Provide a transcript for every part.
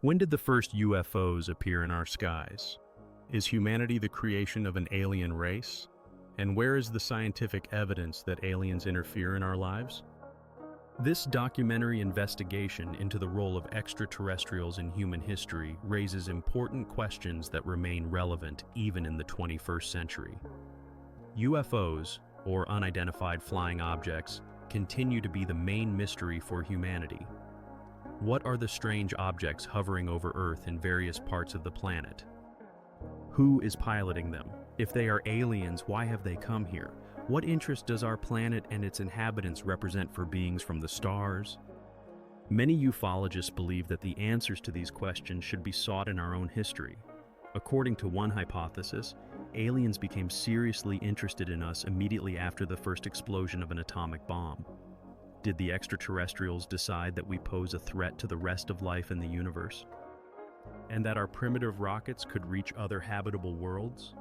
When did the first UFOs appear in our skies? Is humanity the creation of an alien race? And where is the scientific evidence that aliens interfere in our lives? This documentary investigation into the role of extraterrestrials in human history raises important questions that remain relevant even in the 21st century. UFOs, or unidentified flying objects, continue to be the main mystery for humanity. What are the strange objects hovering over Earth in various parts of the planet? Who is piloting them? If they are aliens, why have they come here? What interest does our planet and its inhabitants represent for beings from the stars? Many ufologists believe that the answers to these questions should be sought in our own history. According to one hypothesis, aliens became seriously interested in us immediately after the first explosion of an atomic bomb. Did the extraterrestrials decide that we pose a threat to the rest of life in the universe? And that our primitive rockets could reach other habitable worlds?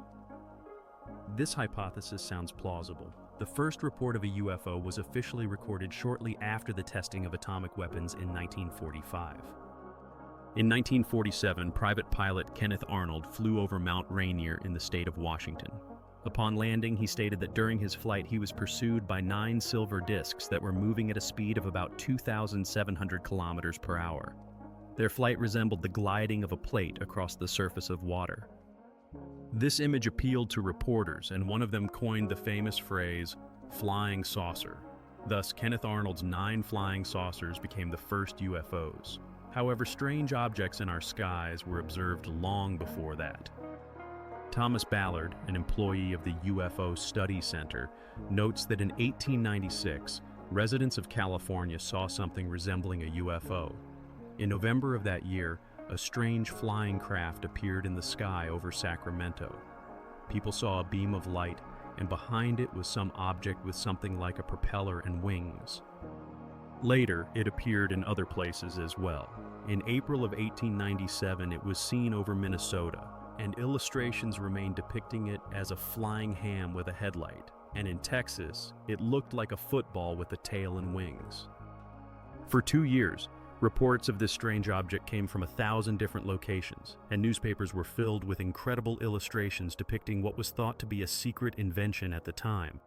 This hypothesis sounds plausible. The first report of a UFO was officially recorded shortly after the testing of atomic weapons in 1945. In 1947, private pilot Kenneth Arnold flew over Mount Rainier in the state of Washington. Upon landing, he stated that during his flight he was pursued by 9 silver discs that were moving at a speed of about 2,700 kilometers per hour. Their flight resembled the gliding of a plate across the surface of water. This image appealed to reporters, and one of them coined the famous phrase, "flying saucer." Thus, Kenneth Arnold's 9 flying saucers became the first UFOs. However, strange objects in our skies were observed long before that. Thomas Ballard, an employee of the UFO Study Center, notes that in 1896, residents of California saw something resembling a UFO. In November of that year, a strange flying craft appeared in the sky over Sacramento. People saw a beam of light, and behind it was some object with something like a propeller and wings. Later, it appeared in other places as well. In April of 1897, it was seen over Minnesota, and illustrations remain depicting it as a flying ham with a headlight. And in Texas, it looked like a football with a tail and wings. For 2 years, reports of this strange object came from 1,000 different locations, and newspapers were filled with incredible illustrations depicting what was thought to be a secret invention at the time.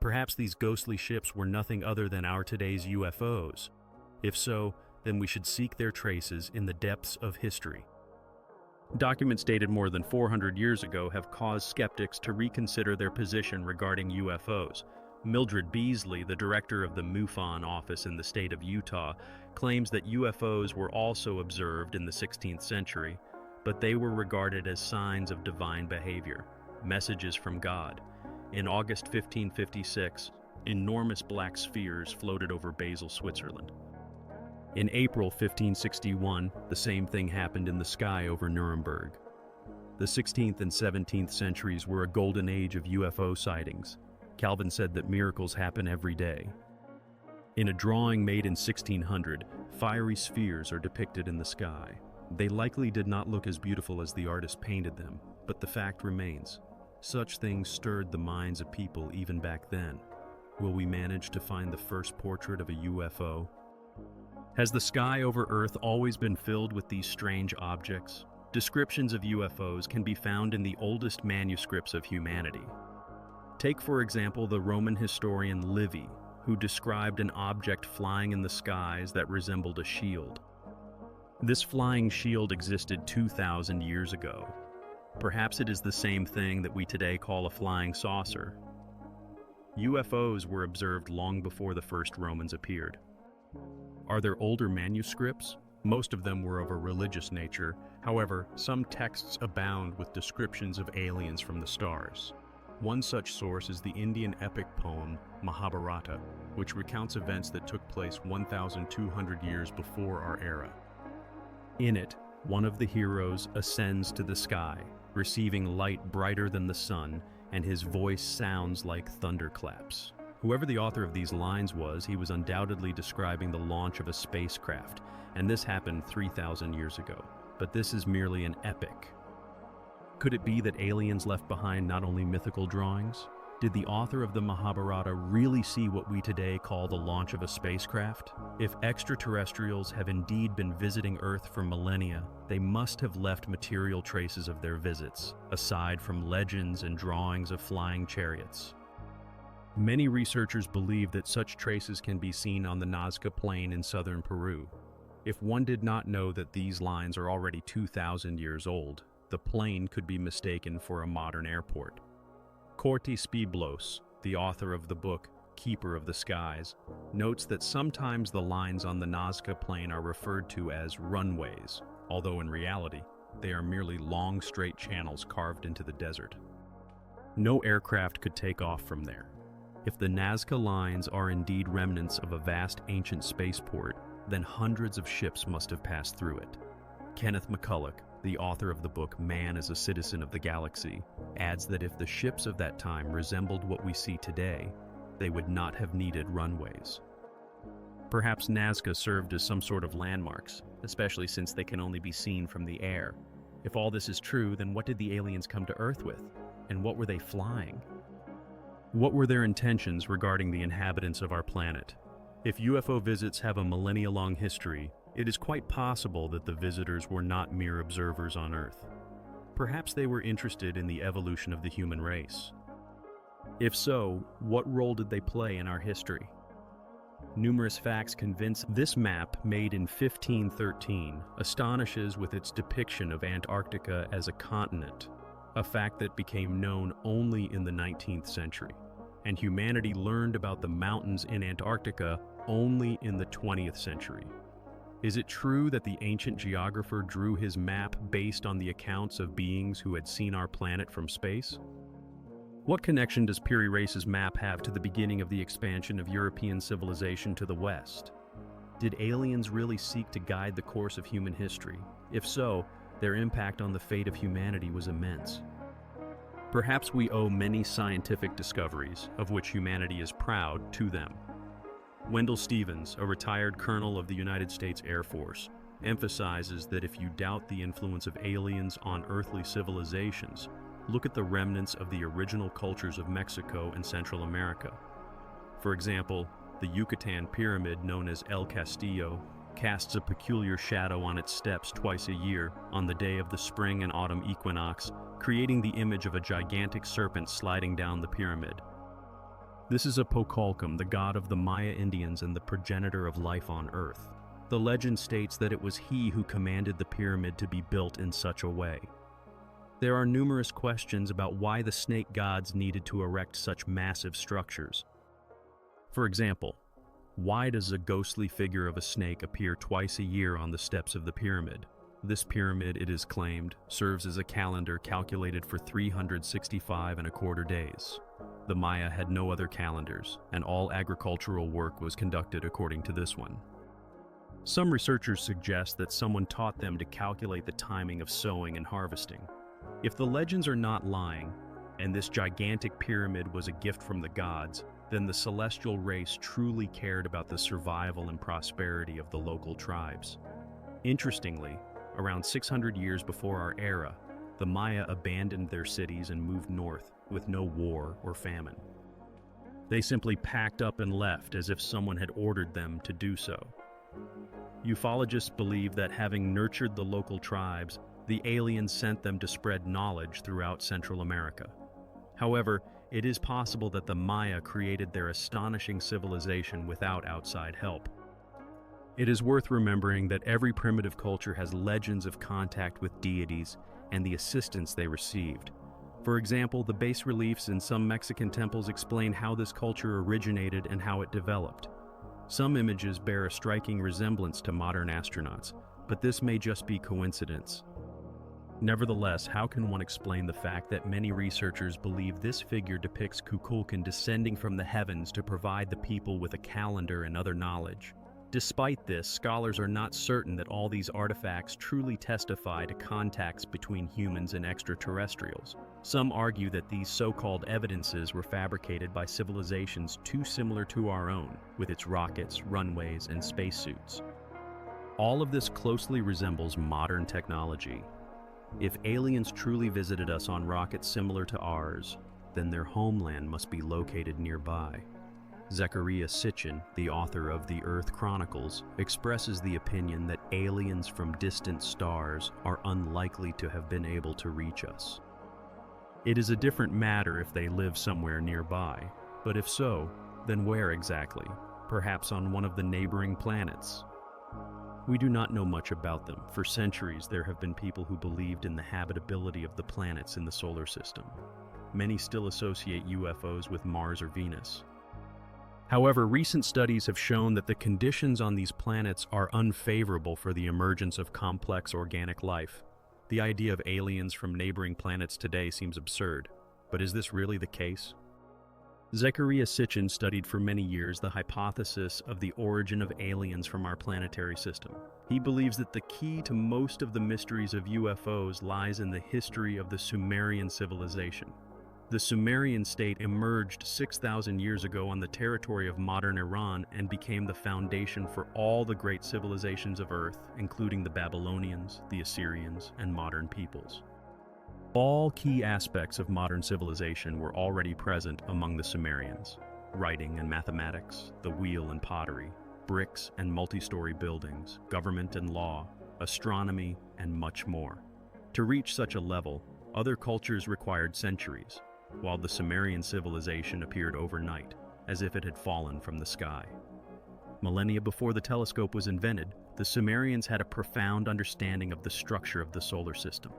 Perhaps these ghostly ships were nothing other than our today's UFOs. If so, then we should seek their traces in the depths of history. Documents dated more than 400 years ago have caused skeptics to reconsider their position regarding UFOs. Mildred Beasley, the director of the MUFON office in the state of Utah, claims that UFOs were also observed in the 16th century, but they were regarded as signs of divine behavior, messages from God. In August 1556, enormous black spheres floated over Basel, Switzerland. In April 1561, the same thing happened in the sky over Nuremberg. The 16th and 17th centuries were a golden age of UFO sightings. Calvin said that miracles happen every day. In a drawing made in 1600, fiery spheres are depicted in the sky. They likely did not look as beautiful as the artist painted them, but the fact remains. Such things stirred the minds of people even back then. Will we manage to find the first portrait of a UFO? Has the sky over Earth always been filled with these strange objects? Descriptions of UFOs can be found in the oldest manuscripts of humanity. Take, for example, the Roman historian Livy, who described an object flying in the skies that resembled a shield. This flying shield existed 2,000 years ago. Perhaps it is the same thing that we today call a flying saucer. UFOs were observed long before the first Romans appeared. Are there older manuscripts? Most of them were of a religious nature. However, some texts abound with descriptions of aliens from the stars. One such source is the Indian epic poem Mahabharata, which recounts events that took place 1,200 years before our era. In it, one of the heroes ascends to the sky, receiving light brighter than the sun, and his voice sounds like thunderclaps. Whoever the author of these lines was, he was undoubtedly describing the launch of a spacecraft, and this happened 3,000 years ago. But this is merely an epic. Could it be that aliens left behind not only mythical drawings, Did the author of the Mahabharata really see what we today call the launch of a spacecraft? If extraterrestrials have indeed been visiting Earth for millennia, they must have left material traces of their visits, aside from legends and drawings of flying chariots. Many researchers believe that such traces can be seen on the Nazca Plain in southern Peru. If one did not know that these lines are already 2,000 years old, the plain could be mistaken for a modern airport. Cortés Piblos, the author of the book Keeper of the Skies, notes that sometimes the lines on the Nazca Plain are referred to as runways, although in reality, they are merely long straight channels carved into the desert. No aircraft could take off from there. If the Nazca lines are indeed remnants of a vast ancient spaceport, then hundreds of ships must have passed through it. Kenneth McCulloch, the author of the book Man as a Citizen of the Galaxy, adds that if the ships of that time resembled what we see today, they would not have needed runways. Perhaps Nazca served as some sort of landmarks, especially since they can only be seen from the air. If all this is true, then what did the aliens come to Earth with? And what were they flying? What were their intentions regarding the inhabitants of our planet? If UFO visits have a millennia-long history, it is quite possible that the visitors were not mere observers on Earth. Perhaps they were interested in the evolution of the human race. If so, what role did they play in our history? Numerous facts convince this map, made in 1513, astonishes with its depiction of Antarctica as a continent, a fact that became known only in the 19th century, and humanity learned about the mountains in Antarctica only in the 20th century. Is it true that the ancient geographer drew his map based on the accounts of beings who had seen our planet from space? What connection does Piri Reis's map have to the beginning of the expansion of European civilization to the West? Did aliens really seek to guide the course of human history? If so, their impact on the fate of humanity was immense. Perhaps we owe many scientific discoveries, of which humanity is proud, to them. Wendell Stevens, a retired colonel of the United States Air Force, emphasizes that if you doubt the influence of aliens on earthly civilizations, look at the remnants of the original cultures of Mexico and Central America. For example, the Yucatan Pyramid, known as El Castillo, casts a peculiar shadow on its steps twice a year on the day of the spring and autumn equinox, creating the image of a gigantic serpent sliding down the pyramid. This is Apocalcum, the god of the Maya Indians and the progenitor of life on Earth. The legend states that it was he who commanded the pyramid to be built in such a way. There are numerous questions about why the snake gods needed to erect such massive structures. For example, why does a ghostly figure of a snake appear twice a year on the steps of the pyramid? This pyramid, it is claimed, serves as a calendar calculated for 365 and a quarter days. The Maya had no other calendars, and all agricultural work was conducted according to this one. Some researchers suggest that someone taught them to calculate the timing of sowing and harvesting. If the legends are not lying, and this gigantic pyramid was a gift from the gods, then the celestial race truly cared about the survival and prosperity of the local tribes. Interestingly, around 600 years before our era, the Maya abandoned their cities and moved north with no war or famine. They simply packed up and left as if someone had ordered them to do so. Ufologists believe that having nurtured the local tribes, the aliens sent them to spread knowledge throughout Central America. However, it is possible that the Maya created their astonishing civilization without outside help. It is worth remembering that every primitive culture has legends of contact with deities and the assistance they received. For example, the bas reliefs in some Mexican temples explain how this culture originated and how it developed. Some images bear a striking resemblance to modern astronauts, but this may just be coincidence. Nevertheless, how can one explain the fact that many researchers believe this figure depicts Kukulkan descending from the heavens to provide the people with a calendar and other knowledge? Despite this, scholars are not certain that all these artifacts truly testify to contacts between humans and extraterrestrials. Some argue that these so-called evidences were fabricated by civilizations too similar to our own, with its rockets, runways, and spacesuits. All of this closely resembles modern technology. If aliens truly visited us on rockets similar to ours, then their homeland must be located nearby. Zecharia Sitchin, the author of the Earth Chronicles, expresses the opinion that aliens from distant stars are unlikely to have been able to reach us. It is a different matter if they live somewhere nearby, but if so, then where exactly? Perhaps on one of the neighboring planets? We do not know much about them. For centuries, there have been people who believed in the habitability of the planets in the solar system. Many still associate UFOs with Mars or Venus. However, recent studies have shown that the conditions on these planets are unfavorable for the emergence of complex organic life. The idea of aliens from neighboring planets today seems absurd, but is this really the case? Zecharia Sitchin studied for many years the hypothesis of the origin of aliens from our planetary system. He believes that the key to most of the mysteries of UFOs lies in the history of the Sumerian civilization. The Sumerian state emerged 6,000 years ago on the territory of modern Iran and became the foundation for all the great civilizations of Earth, including the Babylonians, the Assyrians, and modern peoples. All key aspects of modern civilization were already present among the Sumerians: writing and mathematics, the wheel and pottery, bricks and multi-story buildings, government and law, astronomy, and much more. To reach such a level, other cultures required centuries, while the Sumerian civilization appeared overnight, as if it had fallen from the sky. Millennia before the telescope was invented, the Sumerians had a profound understanding of the structure of the solar system.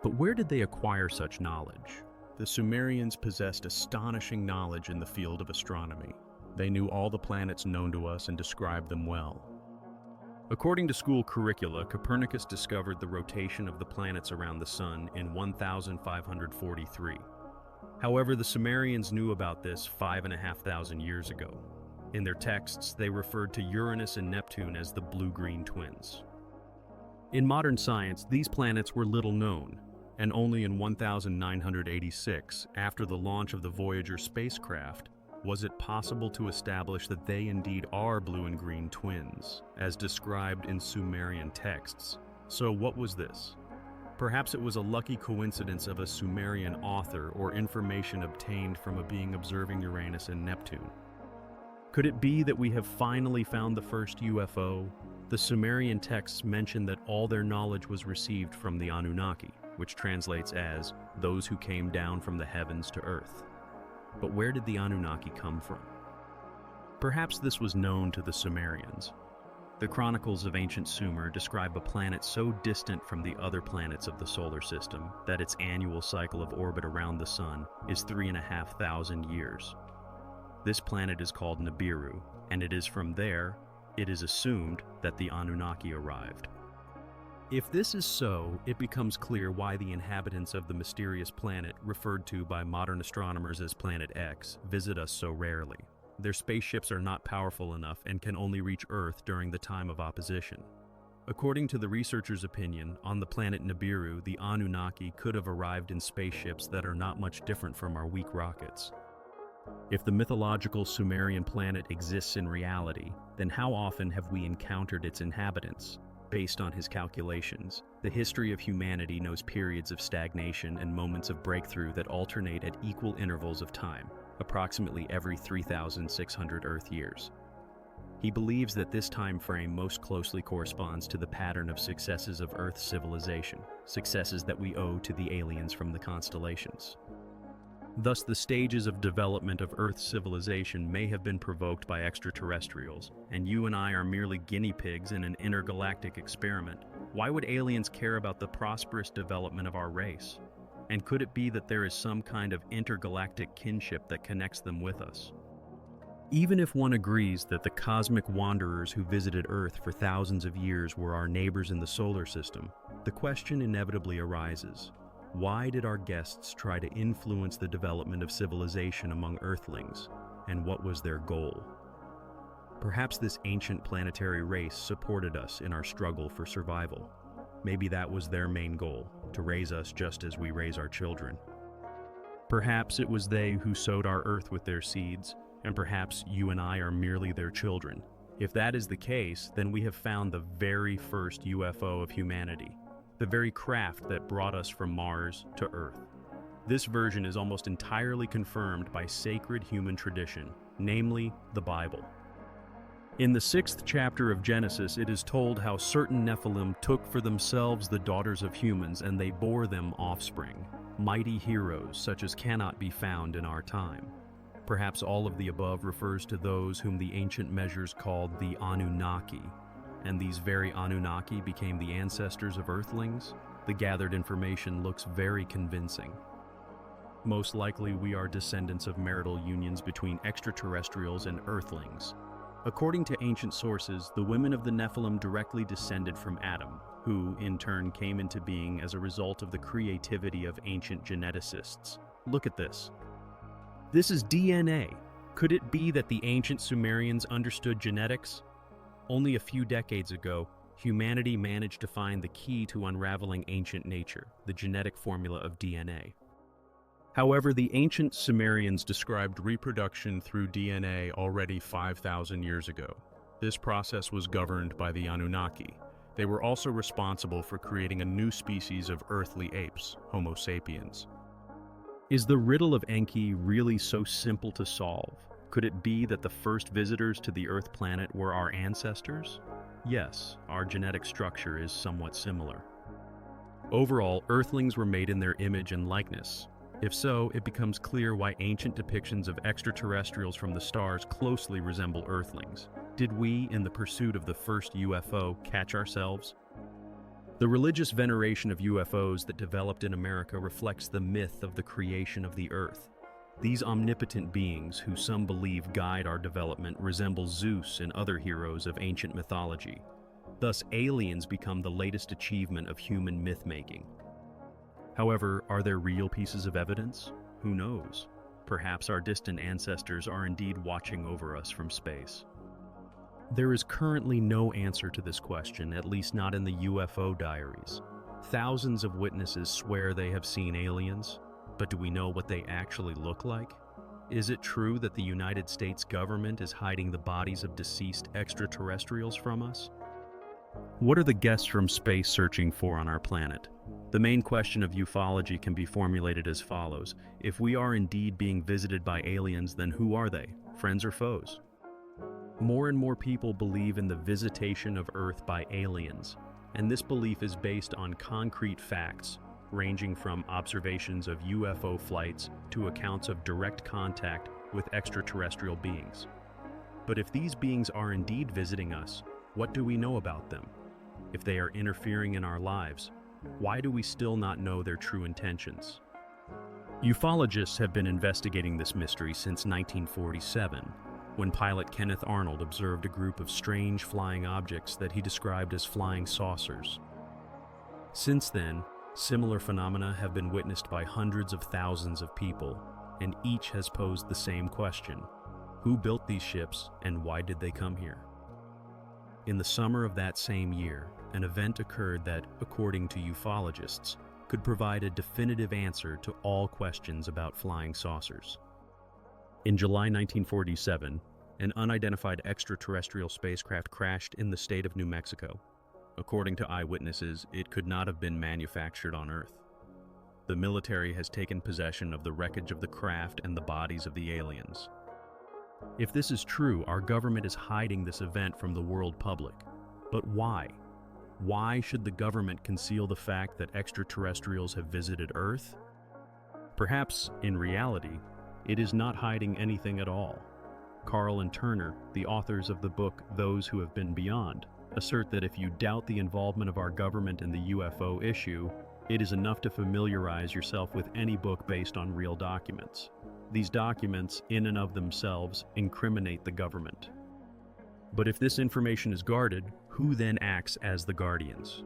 But where did they acquire such knowledge? The Sumerians possessed astonishing knowledge in the field of astronomy. They knew all the planets known to us and described them well. According to school curricula, Copernicus discovered the rotation of the planets around the Sun in 1543. However, the Sumerians knew about this 5,500 years ago. In their texts, they referred to Uranus and Neptune as the blue-green twins. In modern science, these planets were little known, and only in 1986, after the launch of the Voyager spacecraft, was it possible to establish that they indeed are blue and green twins, as described in Sumerian texts. So what was this? Perhaps it was a lucky coincidence of a Sumerian author or information obtained from a being observing Uranus and Neptune. Could it be that we have finally found the first UFO? The Sumerian texts mention that all their knowledge was received from the Anunnaki, which translates as those who came down from the heavens to earth. But where did the Anunnaki come from? Perhaps this was known to the Sumerians. The Chronicles of ancient Sumer describe a planet so distant from the other planets of the solar system that its annual cycle of orbit around the Sun is 3,500 years. This planet is called Nibiru, and it is from there, it is assumed, that the Anunnaki arrived. If this is so, it becomes clear why the inhabitants of the mysterious planet, referred to by modern astronomers as Planet X, visit us so rarely. Their spaceships are not powerful enough and can only reach Earth during the time of opposition. According to the researchers' opinion, on the planet Nibiru, the Anunnaki could have arrived in spaceships that are not much different from our weak rockets. If the mythological Sumerian planet exists in reality, then how often have we encountered its inhabitants? Based on his calculations, the history of humanity knows periods of stagnation and moments of breakthrough that alternate at equal intervals of time, approximately every 3,600 Earth years. He believes that this time frame most closely corresponds to the pattern of successes of Earth's civilization, successes that we owe to the aliens from the constellations. Thus, the stages of development of Earth's civilization may have been provoked by extraterrestrials, and you and I are merely guinea pigs in an intergalactic experiment. Why would aliens care about the prosperous development of our race? And could it be that there is some kind of intergalactic kinship that connects them with us? Even if one agrees that the cosmic wanderers who visited Earth for thousands of years were our neighbors in the solar system, the question inevitably arises: why did our guests try to influence the development of civilization among Earthlings, and what was their goal? Perhaps this ancient planetary race supported us in our struggle for survival. Maybe that was their main goal, to raise us just as we raise our children. Perhaps it was they who sowed our Earth with their seeds, and perhaps you and I are merely their children. If that is the case, then we have found the very first UFO of humanity, the very craft that brought us from Mars to Earth. This version is almost entirely confirmed by sacred human tradition, namely the Bible. In the 6th chapter of Genesis, it is told how certain Nephilim took for themselves the daughters of humans and they bore them offspring, mighty heroes such as cannot be found in our time. Perhaps all of the above refers to those whom the ancient measures called the Anunnaki, and these very Anunnaki became the ancestors of Earthlings. The gathered information looks very convincing. Most likely we are descendants of marital unions between extraterrestrials and Earthlings. According to ancient sources, the women of the Nephilim directly descended from Adam, who, in turn, came into being as a result of the creativity of ancient geneticists. Look at this. This is DNA. Could it be that the ancient Sumerians understood genetics? Only a few decades ago, humanity managed to find the key to unraveling ancient nature, the genetic formula of DNA. However, the ancient Sumerians described reproduction through DNA already 5,000 years ago. This process was governed by the Anunnaki. They were also responsible for creating a new species of earthly apes, Homo sapiens. Is the riddle of Enki really so simple to solve? Could it be that the first visitors to the Earth planet were our ancestors? Yes, our genetic structure is somewhat similar. Overall, Earthlings were made in their image and likeness. If so, it becomes clear why ancient depictions of extraterrestrials from the stars closely resemble Earthlings. Did we, in the pursuit of the first UFO, catch ourselves? The religious veneration of UFOs that developed in America reflects the myth of the creation of the Earth. These omnipotent beings, who some believe guide our development, resemble Zeus and other heroes of ancient mythology. Thus, aliens become the latest achievement of human myth-making. However, are there real pieces of evidence? Who knows? Perhaps our distant ancestors are indeed watching over us from space. There is currently no answer to this question, at least not in the UFO diaries. Thousands of witnesses swear they have seen aliens, but do we know what they actually look like? Is it true that the United States government is hiding the bodies of deceased extraterrestrials from us? What are the guests from space searching for on our planet? The main question of ufology can be formulated as follows. If we are indeed being visited by aliens, then who are they? Friends or foes? More and more people believe in the visitation of Earth by aliens, and this belief is based on concrete facts, ranging from observations of UFO flights to accounts of direct contact with extraterrestrial beings. But if these beings are indeed visiting us, what do we know about them? If they are interfering in our lives, why do we still not know their true intentions? Ufologists have been investigating this mystery since 1947, when pilot Kenneth Arnold observed a group of strange flying objects that he described as flying saucers. Since then, similar phenomena have been witnessed by hundreds of thousands of people, and each has posed the same question: who built these ships and why did they come here? In the summer of that same year, an event occurred that, according to ufologists, could provide a definitive answer to all questions about flying saucers. In July 1947, an unidentified extraterrestrial spacecraft crashed in the state of New Mexico. According to eyewitnesses, it could not have been manufactured on Earth. The military has taken possession of the wreckage of the craft and the bodies of the aliens. If this is true, our government is hiding this event from the world public. But why? Why should the government conceal the fact that extraterrestrials have visited Earth? Perhaps, in reality, it is not hiding anything at all. Carl and Turner, the authors of the book Those Who Have Been Beyond, assert that if you doubt the involvement of our government in the UFO issue, it is enough to familiarize yourself with any book based on real documents. These documents, in and of themselves, incriminate the government. But if this information is guarded, who then acts as the guardians?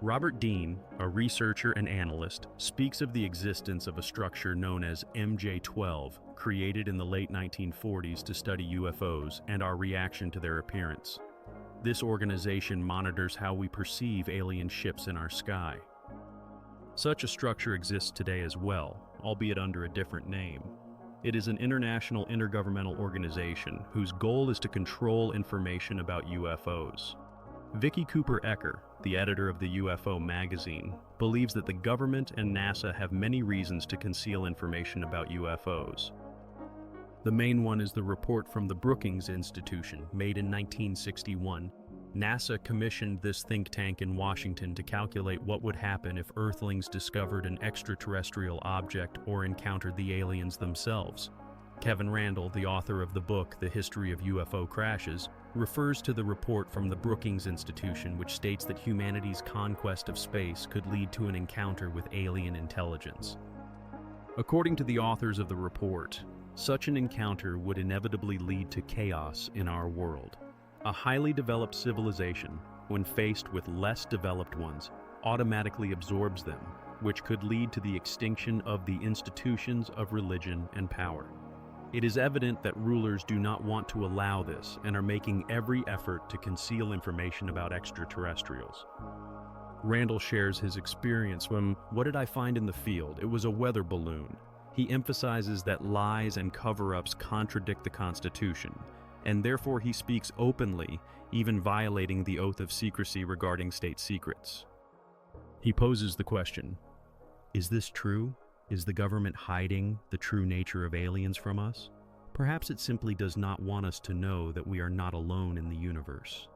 Robert Dean, a researcher and analyst, speaks of the existence of a structure known as MJ-12, created in the late 1940s to study UFOs and our reaction to their appearance. This organization monitors how we perceive alien ships in our sky. Such a structure exists today as well, albeit under a different name. It is an international intergovernmental organization whose goal is to control information about UFOs. Vicky Cooper-Ecker, the editor of the UFO magazine, believes that the government and NASA have many reasons to conceal information about UFOs. The main one is the report from the Brookings Institution, made in 1961. NASA commissioned this think tank in Washington to calculate what would happen if Earthlings discovered an extraterrestrial object or encountered the aliens themselves. Kevin Randle, the author of the book The History of UFO Crashes, refers to the report from the Brookings Institution, which states that humanity's conquest of space could lead to an encounter with alien intelligence. According to the authors of the report, such an encounter would inevitably lead to chaos in our world. A highly developed civilization, when faced with less developed ones, automatically absorbs them, which could lead to the extinction of the institutions of religion and power. It is evident that rulers do not want to allow this and are making every effort to conceal information about extraterrestrials. Randall shares his experience when, "What did I find in the field? It was a weather balloon." He emphasizes that lies and cover-ups contradict the Constitution, and therefore he speaks openly, even violating the oath of secrecy regarding state secrets. He poses the question, is this true? Is the government hiding the true nature of aliens from us? Perhaps it simply does not want us to know that we are not alone in the universe.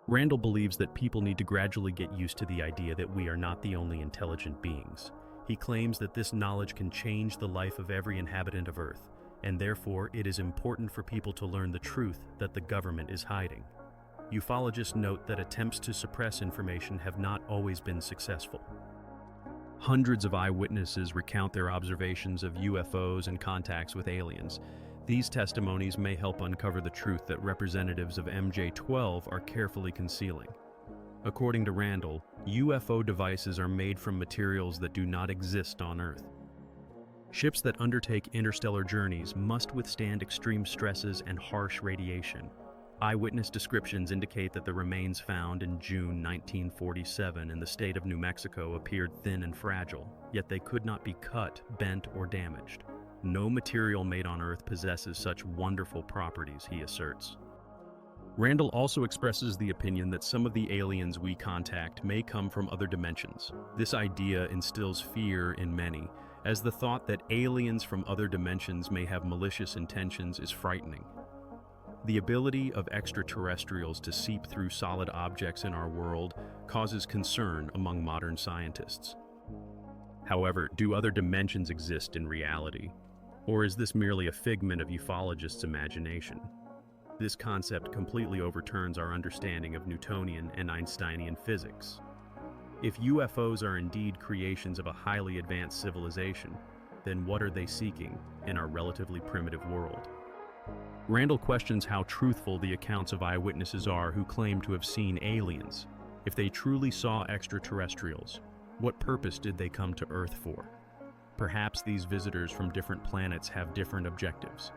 Randall believes that people need to gradually get used to the idea that we are not the only intelligent beings. He claims that this knowledge can change the life of every inhabitant of Earth, and therefore it is important for people to learn the truth that the government is hiding. Ufologists note that attempts to suppress information have not always been successful. Hundreds of eyewitnesses recount their observations of UFOs and contacts with aliens. These testimonies may help uncover the truth that representatives of MJ-12 are carefully concealing. According to Randall, UFO devices are made from materials that do not exist on Earth. Ships that undertake interstellar journeys must withstand extreme stresses and harsh radiation. Eyewitness descriptions indicate that the remains found in June 1947 in the state of New Mexico appeared thin and fragile, yet they could not be cut, bent, or damaged. No material made on Earth possesses such wonderful properties, he asserts. Randall also expresses the opinion that some of the aliens we contact may come from other dimensions. This idea instills fear in many, as the thought that aliens from other dimensions may have malicious intentions is frightening. The ability of extraterrestrials to seep through solid objects in our world causes concern among modern scientists. However, do other dimensions exist in reality? Or is this merely a figment of ufologists' imagination? This concept completely overturns our understanding of Newtonian and Einsteinian physics. If UFOs are indeed creations of a highly advanced civilization, then what are they seeking in our relatively primitive world? Randall questions how truthful the accounts of eyewitnesses are who claim to have seen aliens. If they truly saw extraterrestrials, what purpose did they come to Earth for? Perhaps these visitors from different planets have different objectives.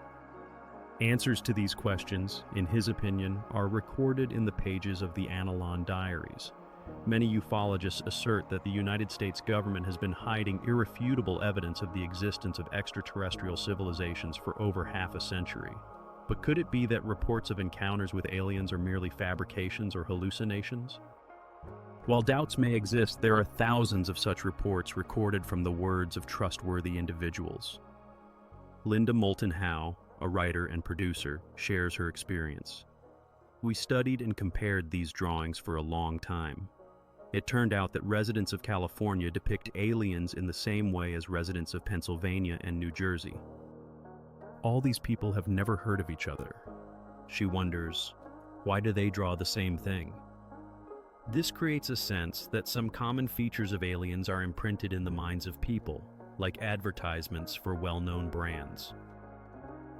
Answers to these questions, in his opinion, are recorded in the pages of the Analon Diaries. Many ufologists assert that the United States government has been hiding irrefutable evidence of the existence of extraterrestrial civilizations for over half a century. But could it be that reports of encounters with aliens are merely fabrications or hallucinations? While doubts may exist, there are thousands of such reports recorded from the words of trustworthy individuals. Linda Moulton Howe, a writer and producer, shares her experience. We studied and compared these drawings for a long time. It turned out that residents of California depict aliens in the same way as residents of Pennsylvania and New Jersey. All these people have never heard of each other. She wonders, why do they draw the same thing? This creates a sense that some common features of aliens are imprinted in the minds of people, like advertisements for well-known brands.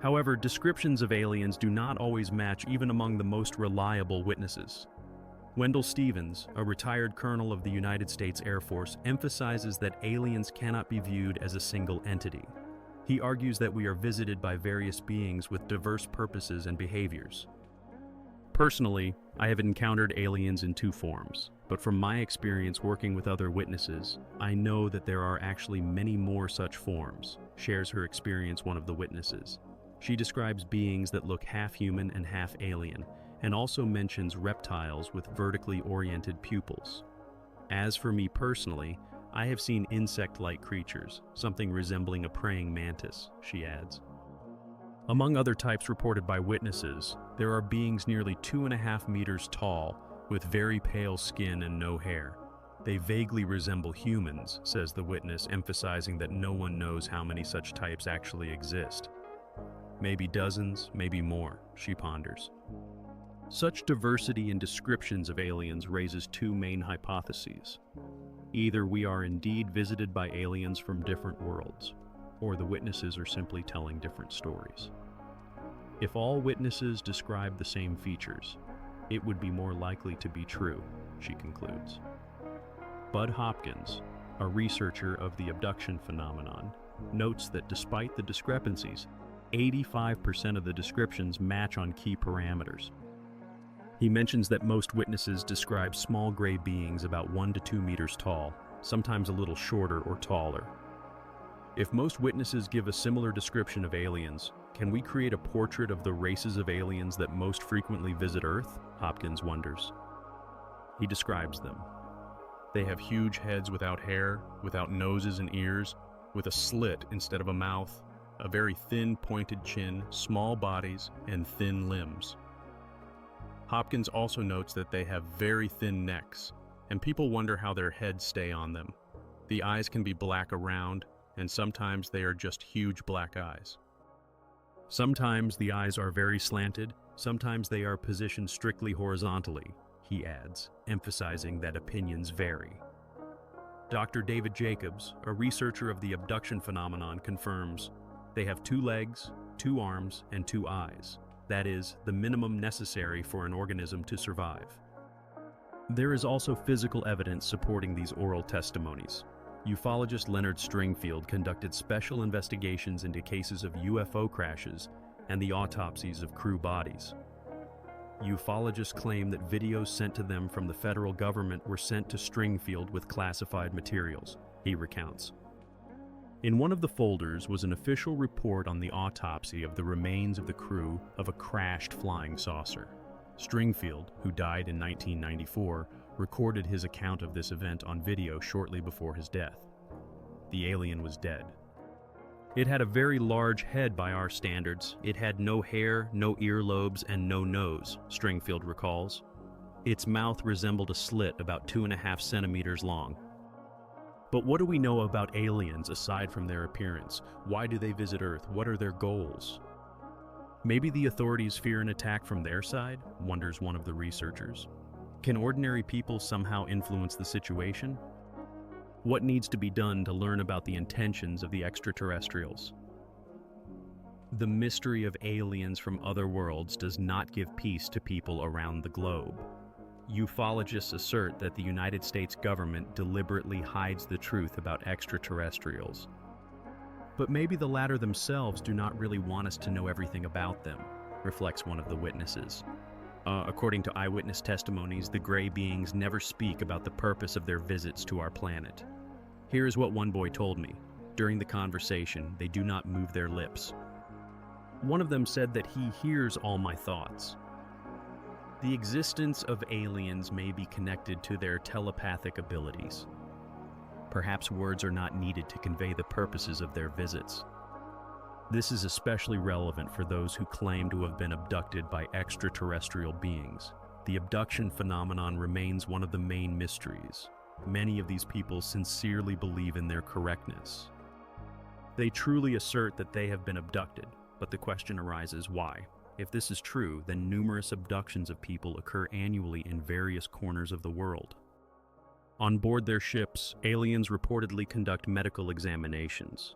However, descriptions of aliens do not always match even among the most reliable witnesses. Wendell Stevens, a retired colonel of the United States Air Force, emphasizes that aliens cannot be viewed as a single entity. He argues that we are visited by various beings with diverse purposes and behaviors. Personally, I have encountered aliens in two forms, but from my experience working with other witnesses, I know that there are actually many more such forms, shares her experience one of the witnesses. She describes beings that look half human and half alien, and also mentions reptiles with vertically oriented pupils. As for me personally, I have seen insect-like creatures, something resembling a praying mantis, she adds. Among other types reported by witnesses, there are beings nearly 2.5 meters tall, with very pale skin and no hair. They vaguely resemble humans, says the witness, emphasizing that no one knows how many such types actually exist. Maybe dozens, maybe more, she ponders. Such diversity in descriptions of aliens raises two main hypotheses. Either we are indeed visited by aliens from different worlds, or the witnesses are simply telling different stories. If all witnesses describe the same features, it would be more likely to be true, she concludes. Bud Hopkins, a researcher of the abduction phenomenon, notes that despite the discrepancies, 85% of the descriptions match on key parameters. He mentions that most witnesses describe small gray beings about 1 to 2 meters tall, sometimes a little shorter or taller. If most witnesses give a similar description of aliens, can we create a portrait of the races of aliens that most frequently visit Earth? Hopkins wonders. He describes them. They have huge heads without hair, without noses and ears, with a slit instead of a mouth, a very thin pointed chin, small bodies, and thin limbs. Hopkins also notes that they have very thin necks, and people wonder how their heads stay on them. The eyes can be black around, and sometimes they are just huge black eyes. Sometimes the eyes are very slanted, sometimes they are positioned strictly horizontally, he adds, emphasizing that opinions vary. Dr. David Jacobs, a researcher of the abduction phenomenon, confirms they have 2 legs, 2 arms, and 2 eyes. That is, the minimum necessary for an organism to survive. There is also physical evidence supporting these oral testimonies. Ufologist Leonard Stringfield conducted special investigations into cases of UFO crashes and the autopsies of crew bodies. Ufologists claim that videos sent to them from the federal government were sent to Stringfield with classified materials, he recounts. In one of the folders was an official report on the autopsy of the remains of the crew of a crashed flying saucer. Stringfield, who died in 1994, recorded his account of this event on video shortly before his death. The alien was dead. It had a very large head by our standards. It had no hair, no earlobes, and no nose, Stringfield recalls. Its mouth resembled a slit about 2.5 centimeters long. But what do we know about aliens aside from their appearance? Why do they visit Earth? What are their goals? Maybe the authorities fear an attack from their side, wonders one of the researchers. Can ordinary people somehow influence the situation? What needs to be done to learn about the intentions of the extraterrestrials? The mystery of aliens from other worlds does not give peace to people around the globe. Ufologists assert that the United States government deliberately hides the truth about extraterrestrials. But maybe the latter themselves do not really want us to know everything about them, reflects one of the witnesses. According to eyewitness testimonies, the gray beings never speak about the purpose of their visits to our planet. Here is what one boy told me. During the conversation, they do not move their lips. One of them said that he hears all my thoughts. The existence of aliens may be connected to their telepathic abilities. Perhaps words are not needed to convey the purposes of their visits. This is especially relevant for those who claim to have been abducted by extraterrestrial beings. The abduction phenomenon remains one of the main mysteries. Many of these people sincerely believe in their correctness. They truly assert that they have been abducted, but the question arises, why? If this is true, then numerous abductions of people occur annually in various corners of the world. On board their ships, aliens reportedly conduct medical examinations.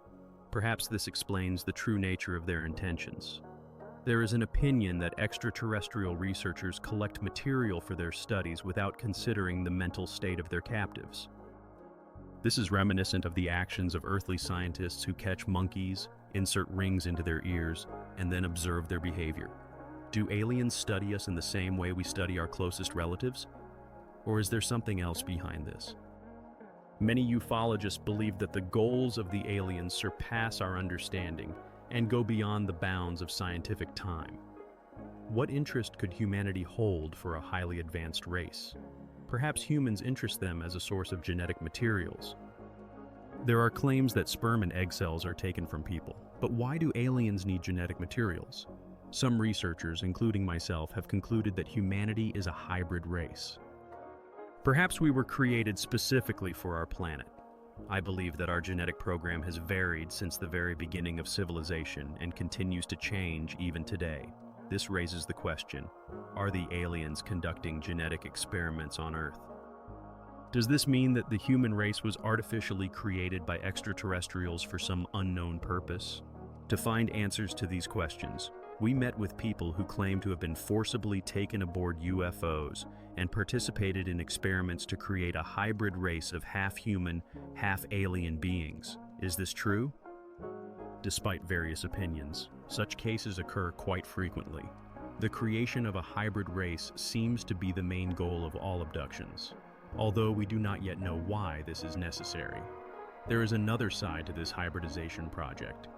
Perhaps this explains the true nature of their intentions. There is an opinion that extraterrestrial researchers collect material for their studies without considering the mental state of their captives. This is reminiscent of the actions of earthly scientists who catch monkeys, insert rings into their ears, and then observe their behavior. Do aliens study us in the same way we study our closest relatives? Or is there something else behind this? Many ufologists believe that the goals of the aliens surpass our understanding and go beyond the bounds of scientific time. What interest could humanity hold for a highly advanced race? Perhaps humans interest them as a source of genetic materials. There are claims that sperm and egg cells are taken from people, but why do aliens need genetic materials? Some researchers, including myself, have concluded that humanity is a hybrid race. Perhaps we were created specifically for our planet. I believe that our genetic program has varied since the very beginning of civilization and continues to change even today. This raises the question, are the aliens conducting genetic experiments on Earth? Does this mean that the human race was artificially created by extraterrestrials for some unknown purpose? To find answers to these questions, we met with people who claim to have been forcibly taken aboard UFOs and participated in experiments to create a hybrid race of half-human, half-alien beings. Is this true? Despite various opinions, such cases occur quite frequently. The creation of a hybrid race seems to be the main goal of all abductions, although we do not yet know why this is necessary. There is another side to this hybridization project.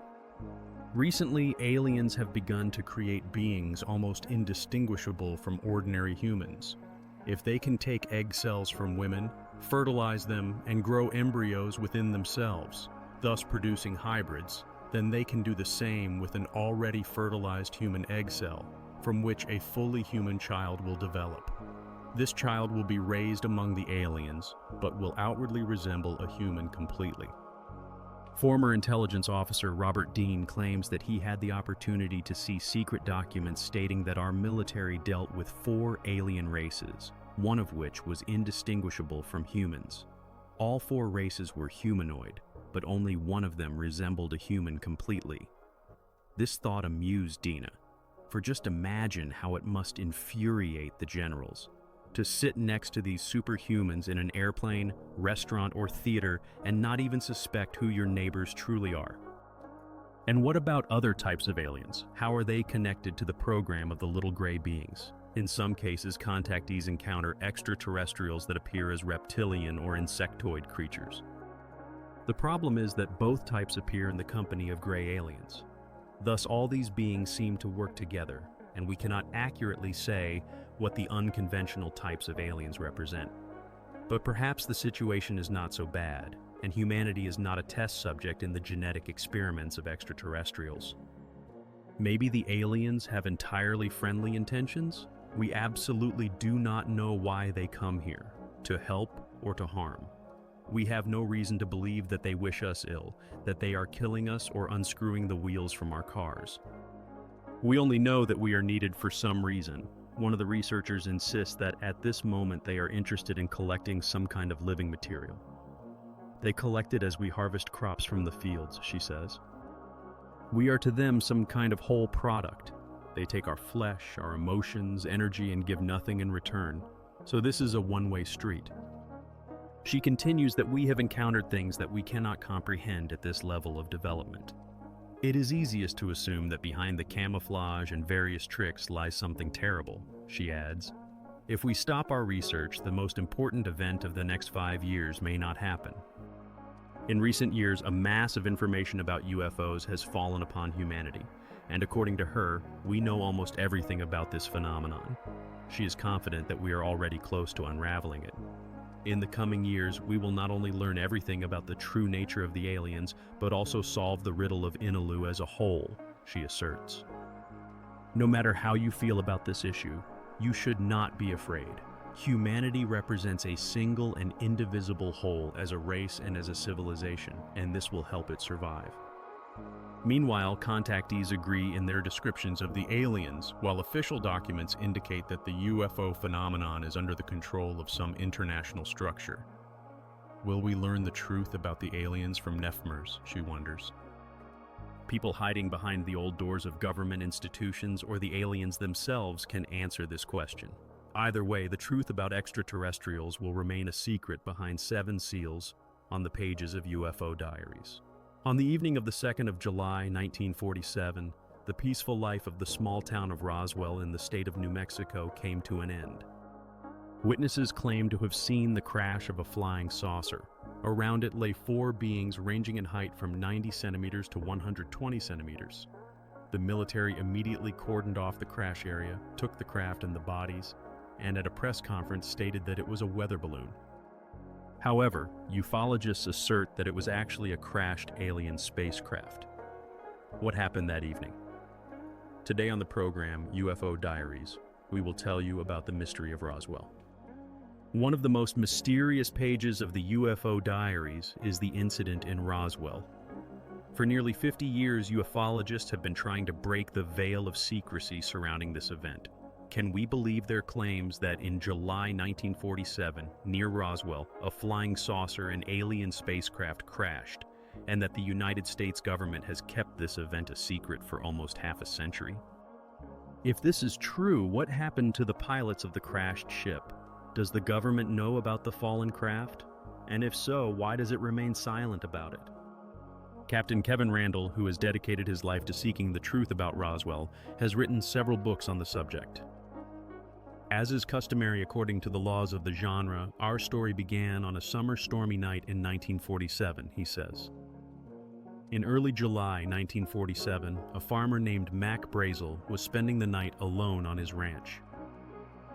Recently, aliens have begun to create beings almost indistinguishable from ordinary humans. If they can take egg cells from women, fertilize them, and grow embryos within themselves, thus producing hybrids, then they can do the same with an already fertilized human egg cell, from which a fully human child will develop. This child will be raised among the aliens, but will outwardly resemble a human completely. Former intelligence officer Robert Dean claims that he had the opportunity to see secret documents stating that our military dealt with 4 alien races, one of which was indistinguishable from humans. All 4 races were humanoid, but only one of them resembled a human completely. This thought amused Dina, for just imagine how it must infuriate the generals to sit next to these superhumans in an airplane, restaurant, or theater and not even suspect who your neighbors truly are. And what about other types of aliens? How are they connected to the program of the little gray beings? In some cases, contactees encounter extraterrestrials that appear as reptilian or insectoid creatures. The problem is that both types appear in the company of gray aliens. Thus, all these beings seem to work together, and we cannot accurately say what the unconventional types of aliens represent. But perhaps the situation is not so bad, and humanity is not a test subject in the genetic experiments of extraterrestrials. Maybe the aliens have entirely friendly intentions? We absolutely do not know why they come here, to help or to harm. We have no reason to believe that they wish us ill, that they are killing us or unscrewing the wheels from our cars. We only know that we are needed for some reason. One of the researchers insists that at this moment they are interested in collecting some kind of living material. They collect it as we harvest crops from the fields, she says. We are to them some kind of whole product. They take our flesh, our emotions, energy, and give nothing in return. So this is a one-way street. She continues that we have encountered things that we cannot comprehend at this level of development. It is easiest to assume that behind the camouflage and various tricks lies something terrible, she adds. If we stop our research, the most important event of the next 5 years may not happen. In recent years, a mass of information about UFOs has fallen upon humanity, and according to her, we know almost everything about this phenomenon. She is confident that we are already close to unraveling it. In the coming years, we will not only learn everything about the true nature of the aliens, but also solve the riddle of Inallu as a whole, she asserts. No matter how you feel about this issue, you should not be afraid. Humanity represents a single and indivisible whole as a race and as a civilization, and this will help it survive. Meanwhile, contactees agree in their descriptions of the aliens, while official documents indicate that the UFO phenomenon is under the control of some international structure. Will we learn the truth about the aliens from Nefmers, she wonders. People hiding behind the old doors of government institutions or the aliens themselves can answer this question. Either way, the truth about extraterrestrials will remain a secret behind 7 seals on the pages of UFO diaries. On the evening of the 2nd of July, 1947, the peaceful life of the small town of Roswell in the state of New Mexico came to an end. Witnesses claimed to have seen the crash of a flying saucer. Around it lay 4 beings ranging in height from 90 centimeters to 120 centimeters. The military immediately cordoned off the crash area, took the craft and the bodies, and at a press conference stated that it was a weather balloon. However, ufologists assert that it was actually a crashed alien spacecraft. What happened that evening? Today on the program, UFO Diaries, we will tell you about the mystery of Roswell. One of the most mysterious pages of the UFO Diaries is the incident in Roswell. For nearly 50 years, ufologists have been trying to break the veil of secrecy surrounding this event. Can we believe their claims that in July 1947, near Roswell, a flying saucer and alien spacecraft crashed, and that the United States government has kept this event a secret for almost half a century? If this is true, what happened to the pilots of the crashed ship? Does the government know about the fallen craft? And if so, why does it remain silent about it? Captain Kevin Randle, who has dedicated his life to seeking the truth about Roswell, has written several books on the subject. As is customary according to the laws of the genre, our story began on a summer stormy night in 1947, he says. In early July 1947, a farmer named Mac Brazel was spending the night alone on his ranch.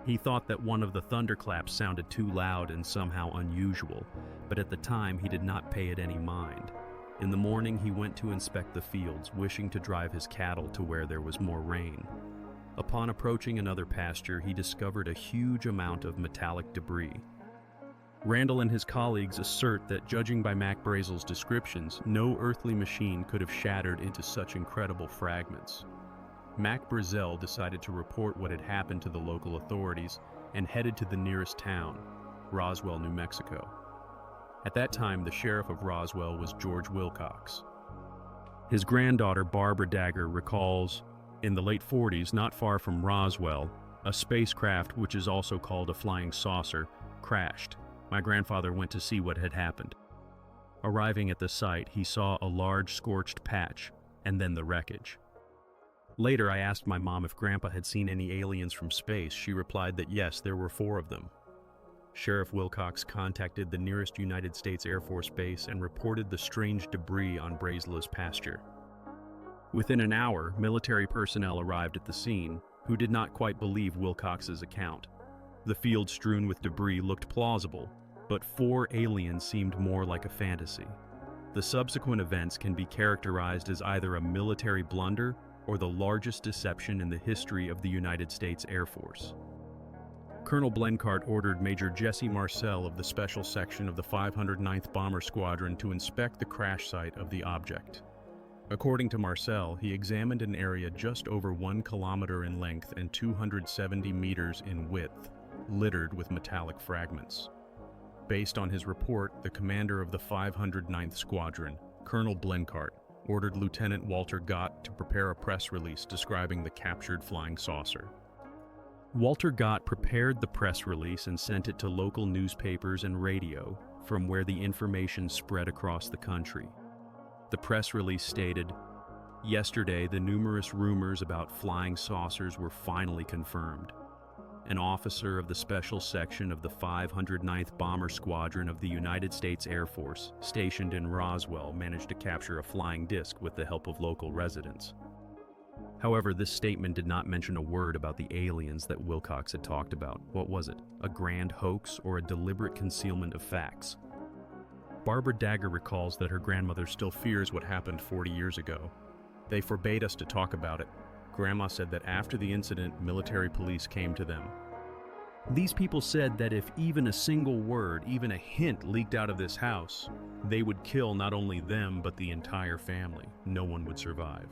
He thought that one of the thunderclaps sounded too loud and somehow unusual, but at the time he did not pay it any mind. In the morning, he went to inspect the fields, wishing to drive his cattle to where there was more rain. Upon approaching another pasture, he discovered a huge amount of metallic debris. Randall and his colleagues assert that, judging by Mac Brazel's descriptions, no earthly machine could have shattered into such incredible fragments. Mac Brazel decided to report what had happened to the local authorities and headed to the nearest town, Roswell, New Mexico. At that time, the sheriff of Roswell was George Wilcox. His granddaughter, Barbara Dagger, recalls, in the late 40s, not far from Roswell, a spacecraft, which is also called a flying saucer, crashed. My grandfather went to see what had happened. Arriving at the site, he saw a large scorched patch, and then the wreckage. Later, I asked my mom if Grandpa had seen any aliens from space. She replied that yes, there were 4 of them. Sheriff Wilcox contacted the nearest United States Air Force base and reported the strange debris on Brazel's pasture. Within an hour, military personnel arrived at the scene, who did not quite believe Wilcox's account. The field strewn with debris looked plausible, but 4 aliens seemed more like a fantasy. The subsequent events can be characterized as either a military blunder or the largest deception in the history of the United States Air Force. Colonel Blencardt ordered Major Jesse Marcel of the Special Section of the 509th Bomber Squadron to inspect the crash site of the object. According to Marcel, he examined an area just over 1 kilometer in length and 270 meters in width, littered with metallic fragments. Based on his report, the commander of the 509th Squadron, Colonel Blencardt, ordered Lieutenant Walter Gott to prepare a press release describing the captured flying saucer. Walter Gott prepared the press release and sent it to local newspapers and radio, from where the information spread across the country. The press release stated, "Yesterday, the numerous rumors about flying saucers were finally confirmed. An officer of the Special Section of the 509th Bomber Squadron of the United States Air Force, stationed in Roswell, managed to capture a flying disc with the help of local residents." However, this statement did not mention a word about the aliens that Wilcox had talked about. What was it? A grand hoax or a deliberate concealment of facts? Barbara Dagger recalls that her grandmother still fears what happened 40 years ago. "They forbade us to talk about it. Grandma said that after the incident, military police came to them. These people said that if even a single word, even a hint leaked out of this house, they would kill not only them but the entire family. No one would survive.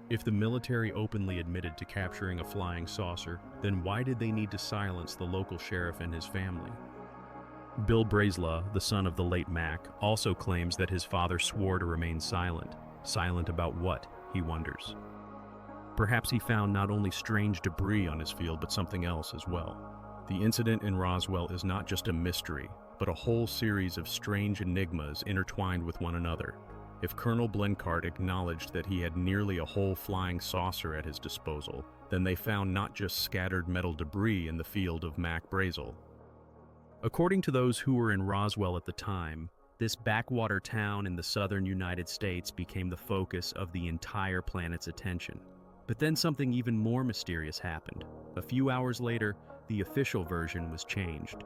If the military openly admitted to capturing a flying saucer, then why did they need to silence the local sheriff and his family?" Bill Brazel, the son of the late Mac, also claims that his father swore to remain silent. Silent about what, he wonders. Perhaps he found not only strange debris on his field, but something else as well. The incident in Roswell is not just a mystery, but a whole series of strange enigmas intertwined with one another. If Colonel Blencardt acknowledged that he had nearly a whole flying saucer at his disposal, then they found not just scattered metal debris in the field of Mac Brazel. According to those who were in Roswell at the time, this backwater town in the southern United States became the focus of the entire planet's attention. But then something even more mysterious happened. A few hours later, the official version was changed.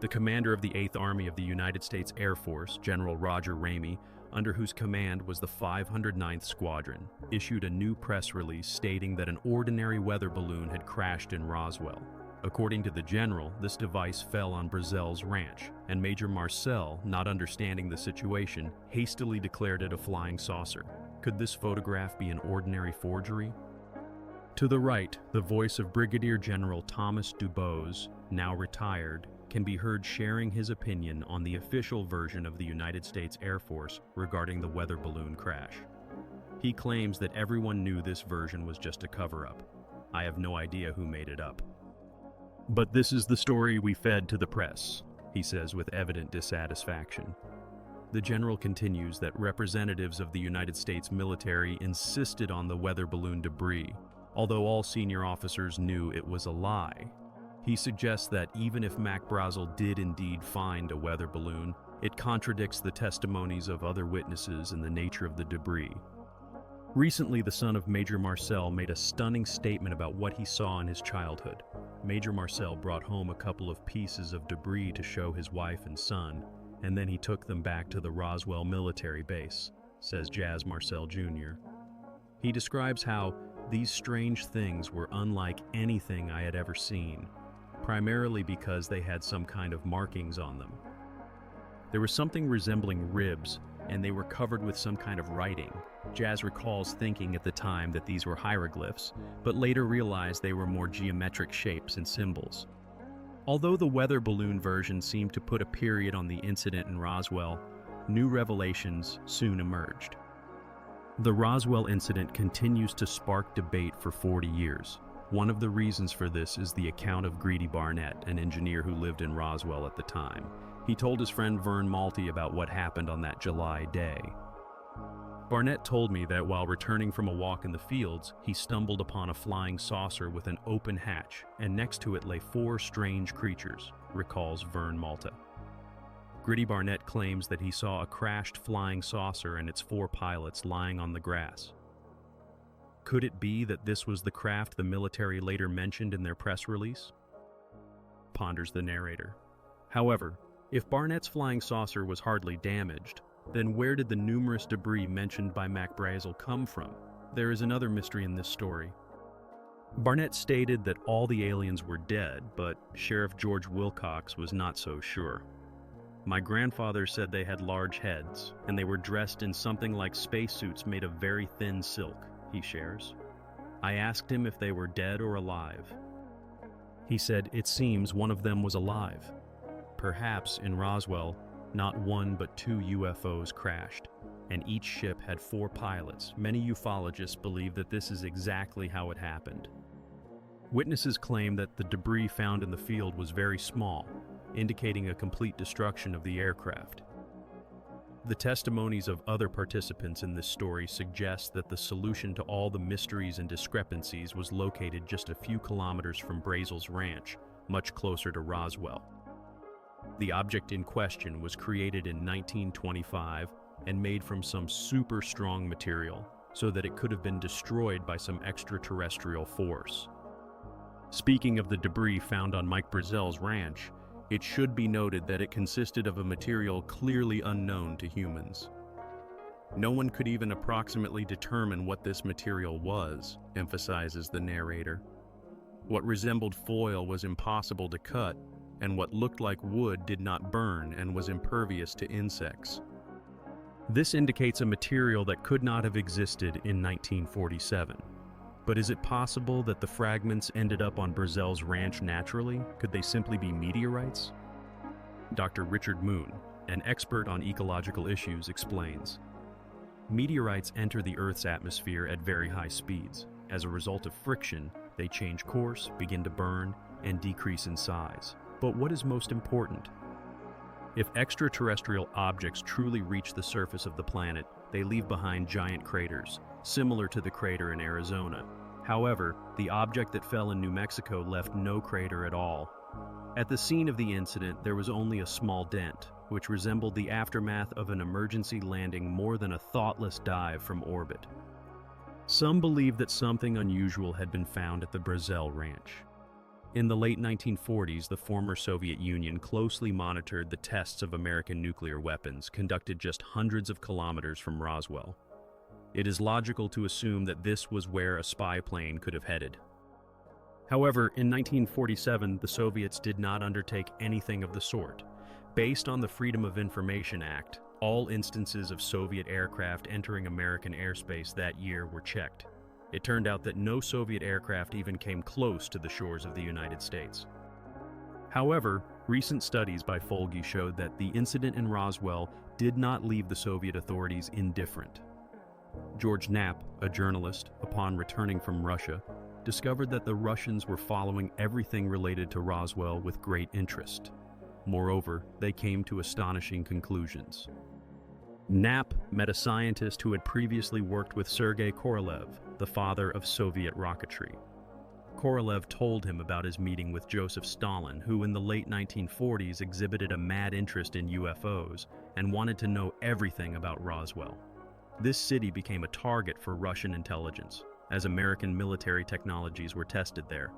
The commander of the 8th Army of the United States Air Force, General Roger Ramey, under whose command was the 509th Squadron, issued a new press release stating that an ordinary weather balloon had crashed in Roswell. According to the general, this device fell on Brazel's ranch, and Major Marcel, not understanding the situation, hastily declared it a flying saucer. Could this photograph be an ordinary forgery? To the right, the voice of Brigadier General Thomas Dubose, now retired, can be heard sharing his opinion on the official version of the United States Air Force regarding the weather balloon crash. He claims that everyone knew this version was just a cover-up. I have no idea who made it up. But this is the story we fed to the press, he says with evident dissatisfaction. The general continues that representatives of the United States military insisted on the weather balloon debris, although all senior officers knew it was a lie. He suggests that even if Mac Brazel did indeed find a weather balloon, it contradicts the testimonies of other witnesses and the nature of the debris. Recently, the son of Major Marcel made a stunning statement about what he saw in his childhood. Major Marcel brought home a couple of pieces of debris to show his wife and son, and then he took them back to the Roswell military base, says Jazz Marcel Jr. He describes how these strange things were unlike anything I had ever seen, primarily because they had some kind of markings on them. There was something resembling ribs, and they were covered with some kind of writing. Jazz recalls thinking at the time that these were hieroglyphs, but later realized they were more geometric shapes and symbols. Although the weather balloon version seemed to put a period on the incident in Roswell, new revelations soon emerged. The Roswell incident continues to spark debate for 40 years. One of the reasons for this is the account of Greedy Barnett, an engineer who lived in Roswell at the time. He told his friend Vern Malty about what happened on that July day. Barnett told me that while returning from a walk in the fields, he stumbled upon a flying saucer with an open hatch, and next to it lay 4 strange creatures, recalls Vern Malta. Gritty Barnett claims that he saw a crashed flying saucer and its 4 pilots lying on the grass. Could it be that this was the craft the military later mentioned in their press release? Ponders the narrator. However, if Barnett's flying saucer was hardly damaged, then where did the numerous debris mentioned by Mac Brazel come from? There is another mystery in this story. Barnett stated that all the aliens were dead, but Sheriff George Wilcox was not so sure. My grandfather said they had large heads, and they were dressed in something like spacesuits made of very thin silk, he shares. I asked him if they were dead or alive. He said it seems one of them was alive. Perhaps in Roswell, not 1 but 2 UFOs crashed, and each ship had 4 pilots. Many ufologists believe that this is exactly how it happened. Witnesses claim that the debris found in the field was very small, indicating a complete destruction of the aircraft. The testimonies of other participants in this story suggest that the solution to all the mysteries and discrepancies was located just a few kilometers from Brazel's ranch, much closer to Roswell. The object in question was created in 1925 and made from some super strong material so that it could have been destroyed by some extraterrestrial force. Speaking of the debris found on Mike Brazel's ranch, it should be noted that it consisted of a material clearly unknown to humans. No one could even approximately determine what this material was, emphasizes the narrator. What resembled foil was impossible to cut, and what looked like wood did not burn and was impervious to insects. This indicates a material that could not have existed in 1947. But is it possible that the fragments ended up on Brazel's ranch naturally? Could they simply be meteorites? Dr. Richard Moon, an expert on ecological issues, explains. Meteorites enter the Earth's atmosphere at very high speeds. As a result of friction, they change course, begin to burn, and decrease in size. But what is most important? If extraterrestrial objects truly reach the surface of the planet, they leave behind giant craters, similar to the crater in Arizona. However, the object that fell in New Mexico left no crater at all. At the scene of the incident, there was only a small dent, which resembled the aftermath of an emergency landing more than a thoughtless dive from orbit. Some believe that something unusual had been found at the Brazel Ranch. In the late 1940s, the former Soviet Union closely monitored the tests of American nuclear weapons conducted just hundreds of kilometers from Roswell. It is logical to assume that this was where a spy plane could have headed. However, in 1947, the Soviets did not undertake anything of the sort. Based on the Freedom of Information Act, all instances of Soviet aircraft entering American airspace that year were checked. It turned out that no Soviet aircraft even came close to the shores of the United States. However, recent studies by Folge showed that the incident in Roswell did not leave the Soviet authorities indifferent. George Knapp, a journalist, upon returning from Russia, discovered that the Russians were following everything related to Roswell with great interest. Moreover, they came to astonishing conclusions. Knapp met a scientist who had previously worked with Sergei Korolev, the father of Soviet rocketry. Korolev told him about his meeting with Joseph Stalin, who in the late 1940s exhibited a mad interest in UFOs and wanted to know everything about Roswell. This city became a target for Russian intelligence, as American military technologies were tested there.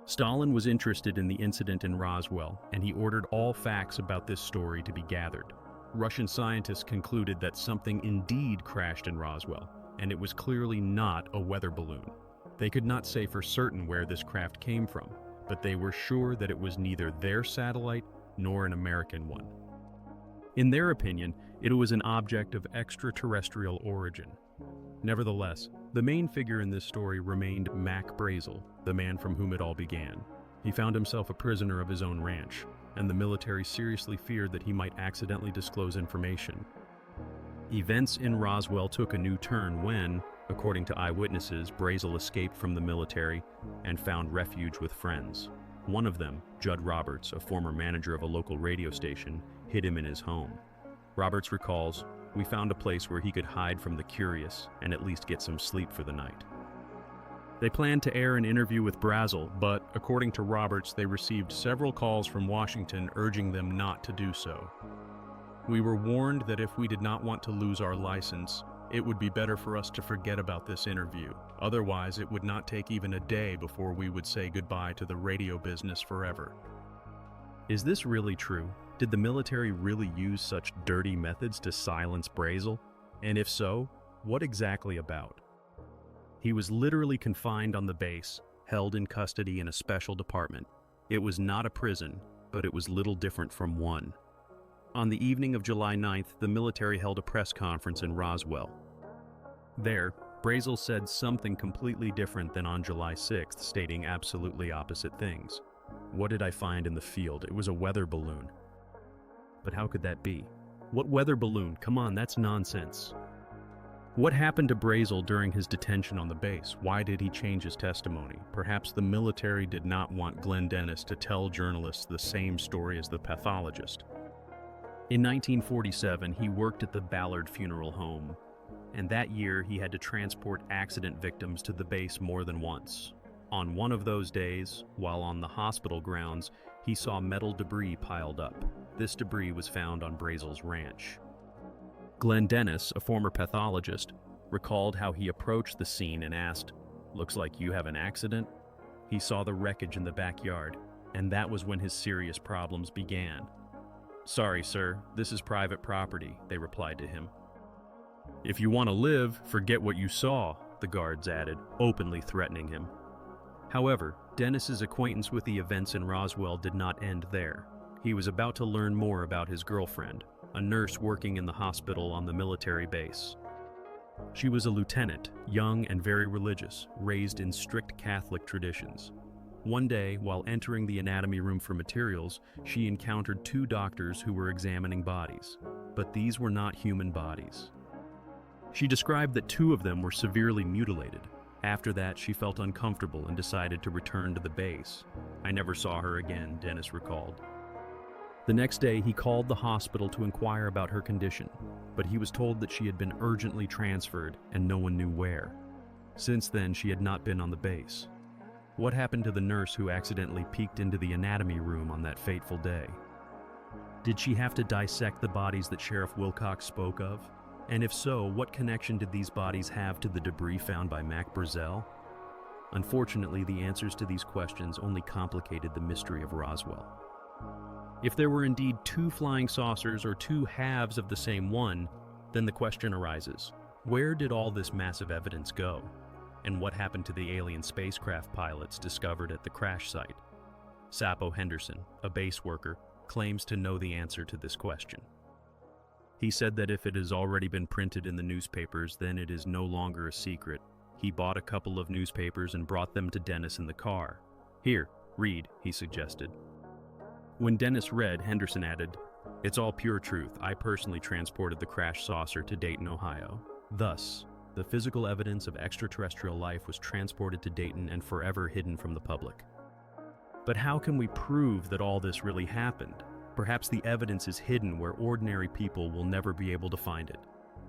Stalin was interested in the incident in Roswell, and he ordered all facts about this story to be gathered. Russian scientists concluded that something indeed crashed in Roswell, and it was clearly not a weather balloon. They could not say for certain where this craft came from, but they were sure that it was neither their satellite nor an American one. In their opinion, it was an object of extraterrestrial origin. Nevertheless, the main figure in this story remained Mac Brazel, the man from whom it all began. He found himself a prisoner of his own ranch, and the military seriously feared that he might accidentally disclose information. Events in Roswell took a new turn when, according to eyewitnesses, Brazel escaped from the military and found refuge with friends. One of them, Judd Roberts, a former manager of a local radio station, hid him in his home. Roberts recalls, "We found a place where he could hide from the curious and at least get some sleep for the night." They planned to air an interview with Brazel, but according to Roberts, they received several calls from Washington urging them not to do so. "We were warned that if we did not want to lose our license, it would be better for us to forget about this interview. Otherwise, it would not take even a day before we would say goodbye to the radio business forever." Is this really true? Did the military really use such dirty methods to silence Brazel? And if so, what exactly about? He was literally confined on the base, held in custody in a special department. It was not a prison, but it was little different from one. On the evening of July 9th, the military held a press conference in Roswell. There, Brazel said something completely different than on July 6th, stating absolutely opposite things. "What did I find in the field? It was a weather balloon." But how could that be? What weather balloon? Come on, that's nonsense. What happened to Brazel during his detention on the base? Why did he change his testimony? Perhaps the military did not want Glenn Dennis to tell journalists the same story as the pathologist. In 1947, he worked at the Ballard Funeral Home, and that year he had to transport accident victims to the base more than once. On one of those days, while on the hospital grounds, he saw metal debris piled up. This debris was found on Brazel's ranch. Glenn Dennis, a former pathologist, recalled how he approached the scene and asked, "Looks like you have an accident?" He saw the wreckage in the backyard, and that was when his serious problems began. "Sorry, sir, this is private property," they replied to him. "If you want to live, forget what you saw," the guards added, openly threatening him. However, Dennis's acquaintance with the events in Roswell did not end there. He was about to learn more about his girlfriend, a nurse working in the hospital on the military base. She was a lieutenant, young and very religious, raised in strict Catholic traditions. One day, while entering the anatomy room for materials, she encountered two doctors who were examining bodies, but these were not human bodies. She described that two of them were severely mutilated. After that, she felt uncomfortable and decided to return to the base. "I never saw her again," Dennis recalled. The next day, he called the hospital to inquire about her condition, but he was told that she had been urgently transferred and no one knew where. Since then, she had not been on the base. What happened to the nurse who accidentally peeked into the anatomy room on that fateful day? Did she have to dissect the bodies that Sheriff Wilcox spoke of? And if so, what connection did these bodies have to the debris found by Mac Brazel? Unfortunately, the answers to these questions only complicated the mystery of Roswell. If there were indeed two flying saucers or two halves of the same one, then the question arises, where did all this massive evidence go? And what happened to the alien spacecraft pilots discovered at the crash site? Sappo Henderson, a base worker, claims to know the answer to this question. He said that if it has already been printed in the newspapers, then it is no longer a secret. He bought a couple of newspapers and brought them to Dennis in the car. "Here, read," he suggested. When Dennis read, Henderson added, "It's all pure truth. I personally transported the crash saucer to Dayton, Ohio." Thus, the physical evidence of extraterrestrial life was transported to Dayton and forever hidden from the public. But how can we prove that all this really happened? Perhaps the evidence is hidden where ordinary people will never be able to find it.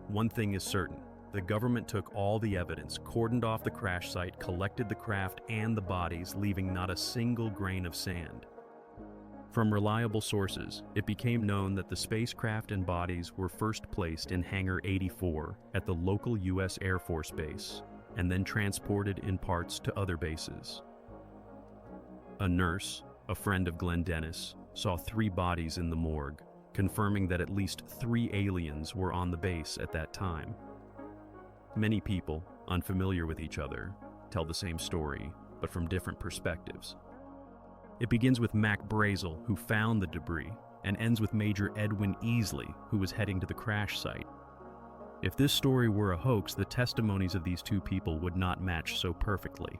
One thing is certain. The government took all the evidence, cordoned off the crash site, collected the craft and the bodies, leaving not a single grain of sand. From reliable sources, it became known that the spacecraft and bodies were first placed in Hangar 84 at the local U.S. Air Force Base, and then transported in parts to other bases. A nurse, a friend of Glenn Dennis, saw 3 bodies in the morgue, confirming that at least 3 aliens were on the base at that time. Many people, unfamiliar with each other, tell the same story, but from different perspectives. It begins with Mac Brazel, who found the debris, and ends with Major Edwin Easley, who was heading to the crash site. If this story were a hoax, the testimonies of these 2 people would not match so perfectly.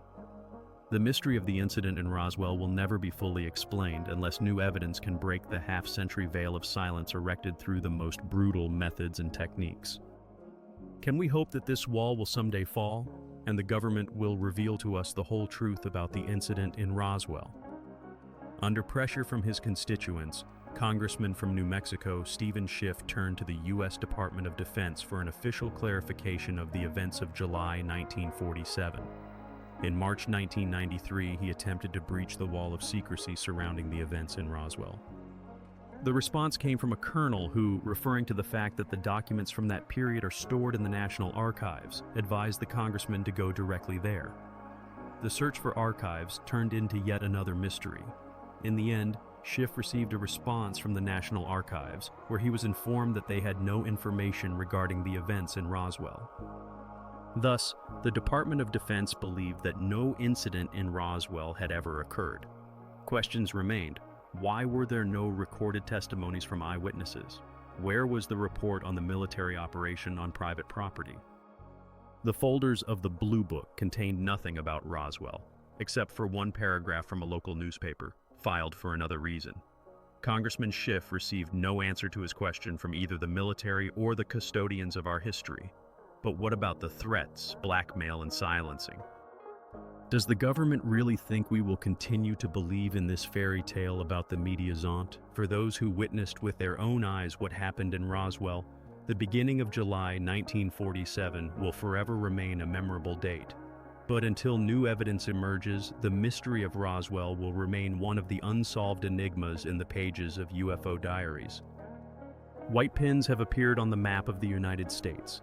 The mystery of the incident in Roswell will never be fully explained unless new evidence can break the half-century veil of silence erected through the most brutal methods and techniques. Can we hope that this wall will someday fall, and the government will reveal to us the whole truth about the incident in Roswell? Under pressure from his constituents, Congressman from New Mexico Stephen Schiff turned to the U.S. Department of Defense for an official clarification of the events of July 1947. In March 1993, he attempted to breach the wall of secrecy surrounding the events in Roswell. The response came from a colonel who, referring to the fact that the documents from that period are stored in the National Archives, advised the congressman to go directly there. The search for archives turned into yet another mystery. In the end, Schiff received a response from the National Archives, where he was informed that they had no information regarding the events in Roswell. Thus, the Department of Defense believed that no incident in Roswell had ever occurred. Questions remained. Why were there no recorded testimonies from eyewitnesses? Where was the report on the military operation on private property? The folders of the Blue Book contained nothing about Roswell, except for one paragraph from a local newspaper, filed for another reason. Congressman Schiff received no answer to his question from either the military or the custodians of our history. But what about the threats, blackmail, and silencing? Does the government really think we will continue to believe in this fairy tale about the mediazant? For those who witnessed with their own eyes what happened in Roswell, the beginning of July 1947 will forever remain a memorable date. But until new evidence emerges, the mystery of Roswell will remain one of the unsolved enigmas in the pages of UFO diaries. White pins have appeared on the map of the United States.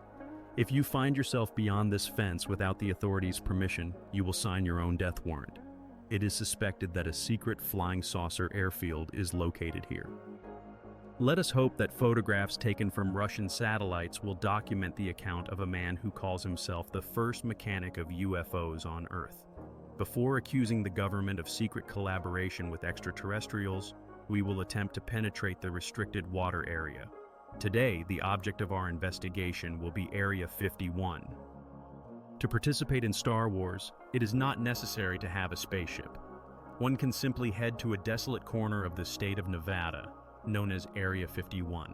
If you find yourself beyond this fence without the authorities' permission, you will sign your own death warrant. It is suspected that a secret flying saucer airfield is located here. Let us hope that photographs taken from Russian satellites will document the account of a man who calls himself the first mechanic of UFOs on Earth. Before accusing the government of secret collaboration with extraterrestrials, we will attempt to penetrate the restricted water area. Today, the object of our investigation will be Area 51. To participate in Star Wars, it is not necessary to have a spaceship. One can simply head to a desolate corner of the state of Nevada, known as Area 51.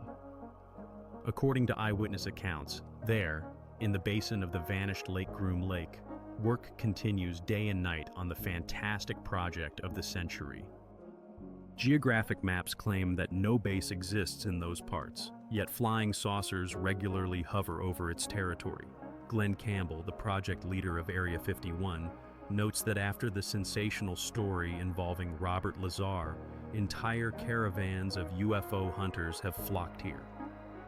According to eyewitness accounts, there, in the basin of the vanished Lake Groom Lake, work continues day and night on the fantastic project of the century. Geographic maps claim that no base exists in those parts, yet flying saucers regularly hover over its territory. Glenn Campbell, the project leader of Area 51, notes that after the sensational story involving Robert Lazar, entire caravans of UFO hunters have flocked here.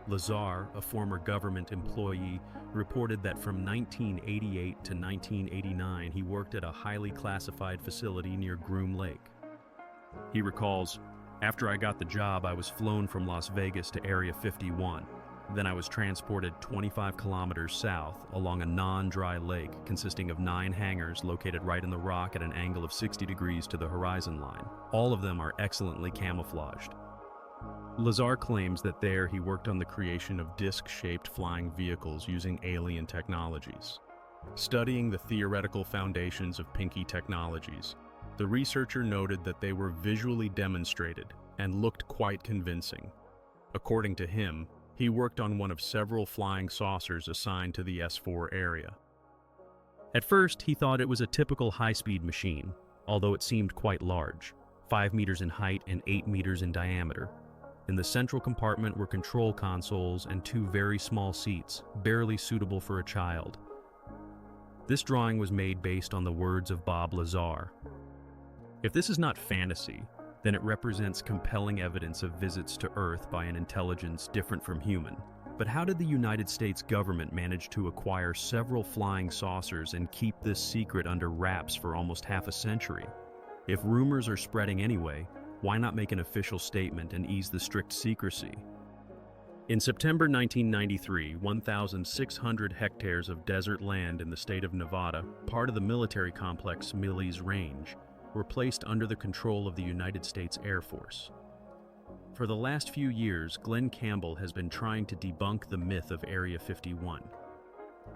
Lazar, a former government employee, reported that from 1988 to 1989 he worked at a highly classified facility near Groom Lake. He recalls, "After I got the job, I was flown from Las Vegas to Area 51. Then I was transported 25 kilometers south along a non-dry lake consisting of 9 hangars located right in the rock at an angle of 60 degrees to the horizon line. All of them are excellently camouflaged." Lazar claims that there he worked on the creation of disc-shaped flying vehicles using alien technologies. Studying the theoretical foundations of Pinky technologies, the researcher noted that they were visually demonstrated and looked quite convincing. According to him, he worked on one of several flying saucers assigned to the S4 area. At first, he thought it was a typical high-speed machine, although it seemed quite large, 5 meters in height and 8 meters in diameter. In the central compartment were control consoles and 2 very small seats, barely suitable for a child. This drawing was made based on the words of Bob Lazar. If this is not fantasy, then it represents compelling evidence of visits to Earth by an intelligence different from human. But how did the United States government manage to acquire several flying saucers and keep this secret under wraps for almost half a century? If rumors are spreading anyway, why not make an official statement and ease the strict secrecy? In September 1993, 1,600 hectares of desert land in the state of Nevada, part of the military complex Millie's Range, were placed under the control of the United States Air Force. For the last few years, Glenn Campbell has been trying to debunk the myth of Area 51.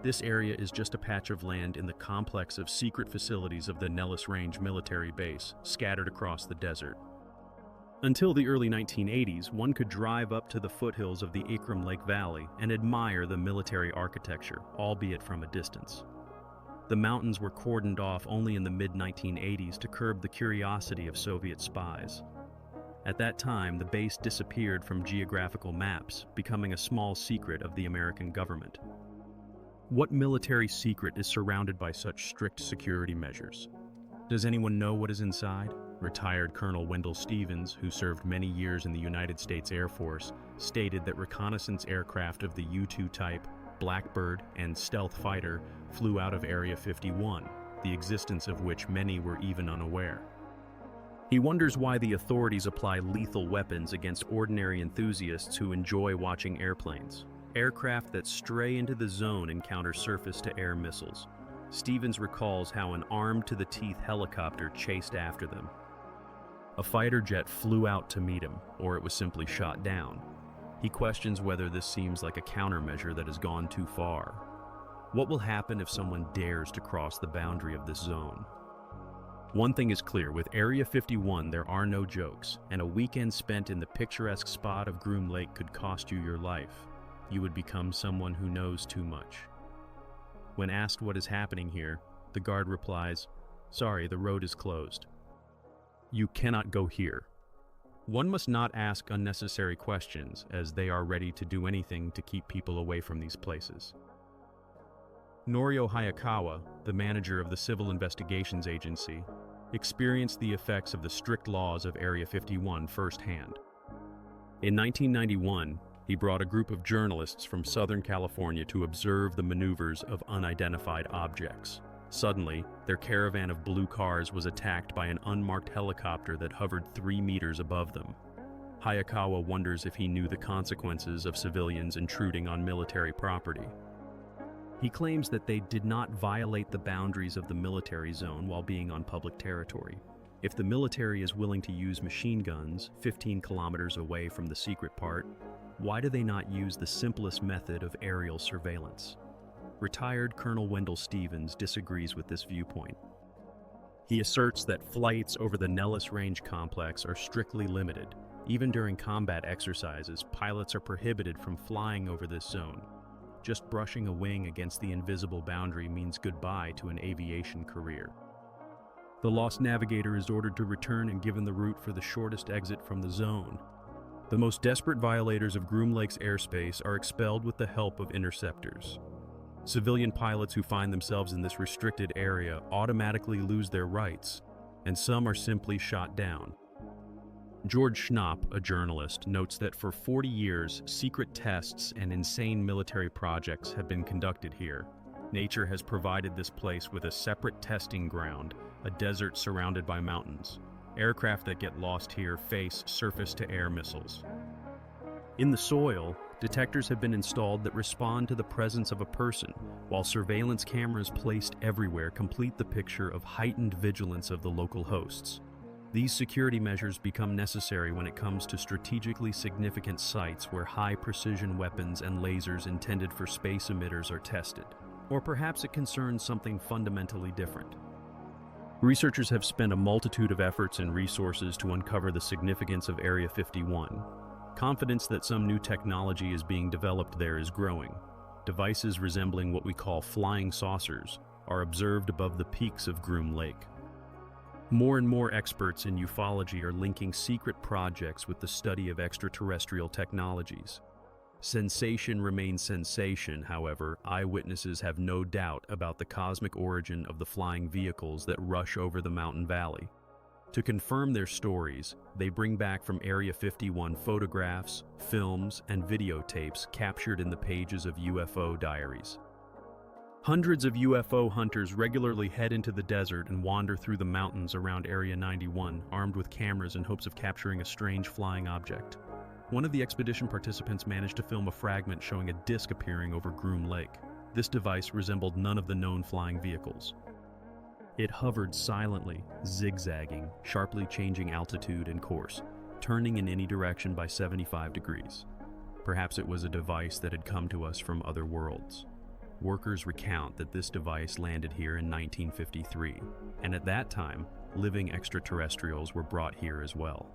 This area is just a patch of land in the complex of secret facilities of the Nellis Range military base, scattered across the desert. Until the early 1980s, one could drive up to the foothills of the Ikram Lake Valley and admire the military architecture, albeit from a distance. The mountains were cordoned off only in the mid-1980s to curb the curiosity of Soviet spies. At that time, the base disappeared from geographical maps, becoming a small secret of the American government. What military secret is surrounded by such strict security measures? Does anyone know what is inside? Retired Colonel Wendell Stevens, who served many years in the United States Air Force, stated that reconnaissance aircraft of the U-2 type, Blackbird, and stealth fighter flew out of Area 51, the existence of which many were even unaware. He wonders why the authorities apply lethal weapons against ordinary enthusiasts who enjoy watching airplanes. Aircraft that stray into the zone encounter surface-to-air missiles. Stevens recalls how an armed-to-the-teeth helicopter chased after them. A fighter jet flew out to meet him, or it was simply shot down. He questions whether this seems like a countermeasure that has gone too far. What will happen if someone dares to cross the boundary of this zone? One thing is clear, with Area 51 there are no jokes, and a weekend spent in the picturesque spot of Groom Lake could cost you your life. You would become someone who knows too much. When asked what is happening here, the guard replies, "Sorry, the road is closed. You cannot go here." One must not ask unnecessary questions, as they are ready to do anything to keep people away from these places. Norio Hayakawa, the manager of the Civil Investigations Agency, experienced the effects of the strict laws of Area 51 firsthand. In 1991, he brought a group of journalists from Southern California to observe the maneuvers of unidentified objects. Suddenly, their caravan of blue cars was attacked by an unmarked helicopter that hovered 3 meters above them. Hayakawa wonders if he knew the consequences of civilians intruding on military property. He claims that they did not violate the boundaries of the military zone while being on public territory. If the military is willing to use machine guns 15 kilometers away from the secret part, why do they not use the simplest method of aerial surveillance? Retired Colonel Wendell Stevens disagrees with this viewpoint. He asserts that flights over the Nellis Range complex are strictly limited. Even during combat exercises, pilots are prohibited from flying over this zone. Just brushing a wing against the invisible boundary means goodbye to an aviation career. The lost navigator is ordered to return and given the route for the shortest exit from the zone. The most desperate violators of Groom Lake's airspace are expelled with the help of interceptors. Civilian pilots who find themselves in this restricted area automatically lose their rights, and some are simply shot down. George Schnapp, a journalist, notes that for 40 years, secret tests and insane military projects have been conducted here. Nature has provided this place with a separate testing ground, a desert surrounded by mountains. Aircraft that get lost here face surface-to-air missiles. In the soil, detectors have been installed that respond to the presence of a person, while surveillance cameras placed everywhere complete the picture of heightened vigilance of the local hosts. These security measures become necessary when it comes to strategically significant sites where high-precision weapons and lasers intended for space emitters are tested. Or perhaps it concerns something fundamentally different. Researchers have spent a multitude of efforts and resources to uncover the significance of Area 51. Confidence that some new technology is being developed there is growing. Devices resembling what we call flying saucers are observed above the peaks of Groom Lake. More and more experts in ufology are linking secret projects with the study of extraterrestrial technologies. Sensation remains sensation, however, eyewitnesses have no doubt about the cosmic origin of the flying vehicles that rush over the mountain valley. To confirm their stories, they bring back from Area 51 photographs, films, and videotapes captured in the pages of UFO diaries. Hundreds of UFO hunters regularly head into the desert and wander through the mountains around Area 91, armed with cameras in hopes of capturing a strange flying object. One of the expedition participants managed to film a fragment showing a disc appearing over Groom Lake. This device resembled none of the known flying vehicles. It hovered silently, zigzagging, sharply changing altitude and course, turning in any direction by 75 degrees. Perhaps it was a device that had come to us from other worlds. Workers recount that this device landed here in 1953, and at that time, living extraterrestrials were brought here as well.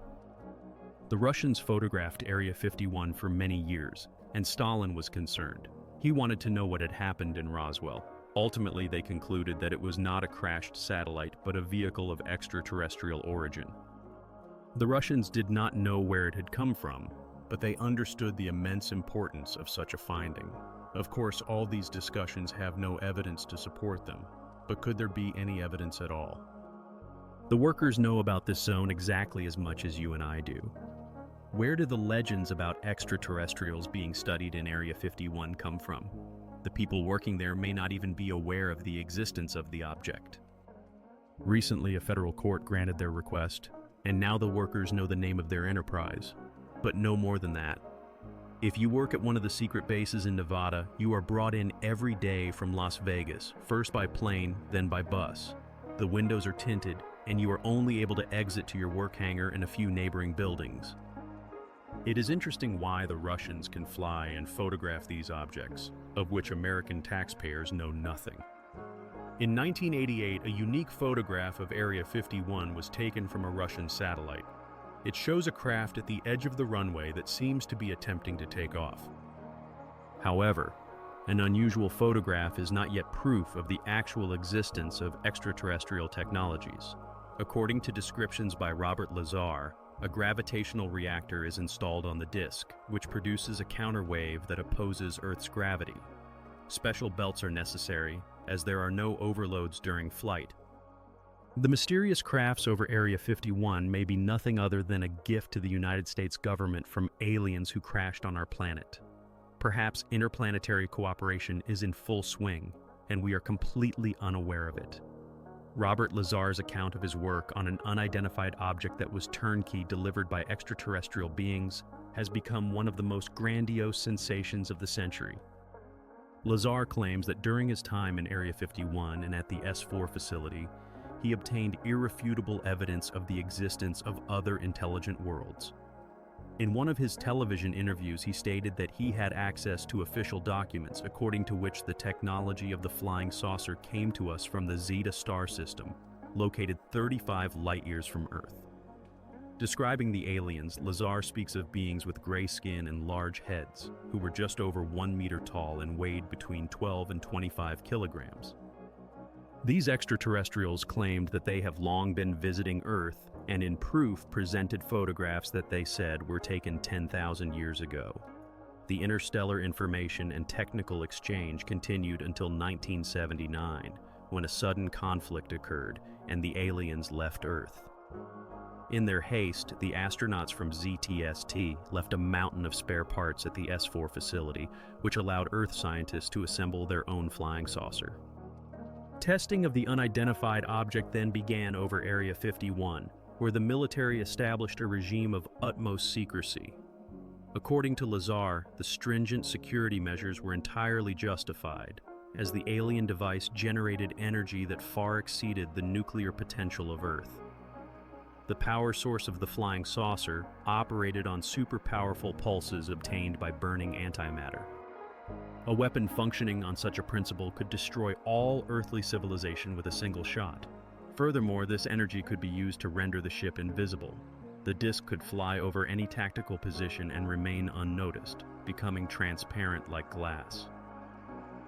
The Russians photographed Area 51 for many years, and Stalin was concerned. He wanted to know what had happened in Roswell. Ultimately, they concluded that it was not a crashed satellite, but a vehicle of extraterrestrial origin. The Russians did not know where it had come from, but they understood the immense importance of such a finding. Of course, all these discussions have no evidence to support them, but could there be any evidence at all? The workers know about this zone exactly as much as you and I do. Where do the legends about extraterrestrials being studied in Area 51 come from? The people working there may not even be aware of the existence of the object. Recently, a federal court granted their request, and now the workers know the name of their enterprise, but no more than that. If you work at one of the secret bases in Nevada, you are brought in every day from Las Vegas, first by plane, then by bus. The windows are tinted, and you are only able to exit to your work hangar and a few neighboring buildings. It is interesting why the Russians can fly and photograph these objects, of which American taxpayers know nothing. In 1988, a unique photograph of Area 51 was taken from a Russian satellite. It shows a craft at the edge of the runway that seems to be attempting to take off. However, an unusual photograph is not yet proof of the actual existence of extraterrestrial technologies. According to descriptions by Robert Lazar, a gravitational reactor is installed on the disk, which produces a counterwave that opposes Earth's gravity. Special belts are necessary, as there are no overloads during flight. The mysterious crafts over Area 51 may be nothing other than a gift to the United States government from aliens who crashed on our planet. Perhaps interplanetary cooperation is in full swing, and we are completely unaware of it. Robert Lazar's account of his work on an unidentified object that was turnkey delivered by extraterrestrial beings has become one of the most grandiose sensations of the century. Lazar claims that during his time in Area 51 and at the S4 facility, he obtained irrefutable evidence of the existence of other intelligent worlds. In one of his television interviews, he stated that he had access to official documents according to which the technology of the flying saucer came to us from the Zeta star system, located 35 light-years from Earth. Describing the aliens, Lazar speaks of beings with gray skin and large heads, who were just over 1 meter tall and weighed between 12 and 25 kilograms. These extraterrestrials claimed that they have long been visiting Earth, and in proof presented photographs that they said were taken 10,000 years ago. The interstellar information and technical exchange continued until 1979, when a sudden conflict occurred and the aliens left Earth. In their haste, the astronauts from ZTST left a mountain of spare parts at the S4 facility, which allowed Earth scientists to assemble their own flying saucer. Testing of the unidentified object then began over Area 51, where the military established a regime of utmost secrecy. According to Lazar, the stringent security measures were entirely justified, as the alien device generated energy that far exceeded the nuclear potential of Earth. The power source of the flying saucer operated on super-powerful pulses obtained by burning antimatter. A weapon functioning on such a principle could destroy all earthly civilization with a single shot. Furthermore, this energy could be used to render the ship invisible. The disc could fly over any tactical position and remain unnoticed, becoming transparent like glass.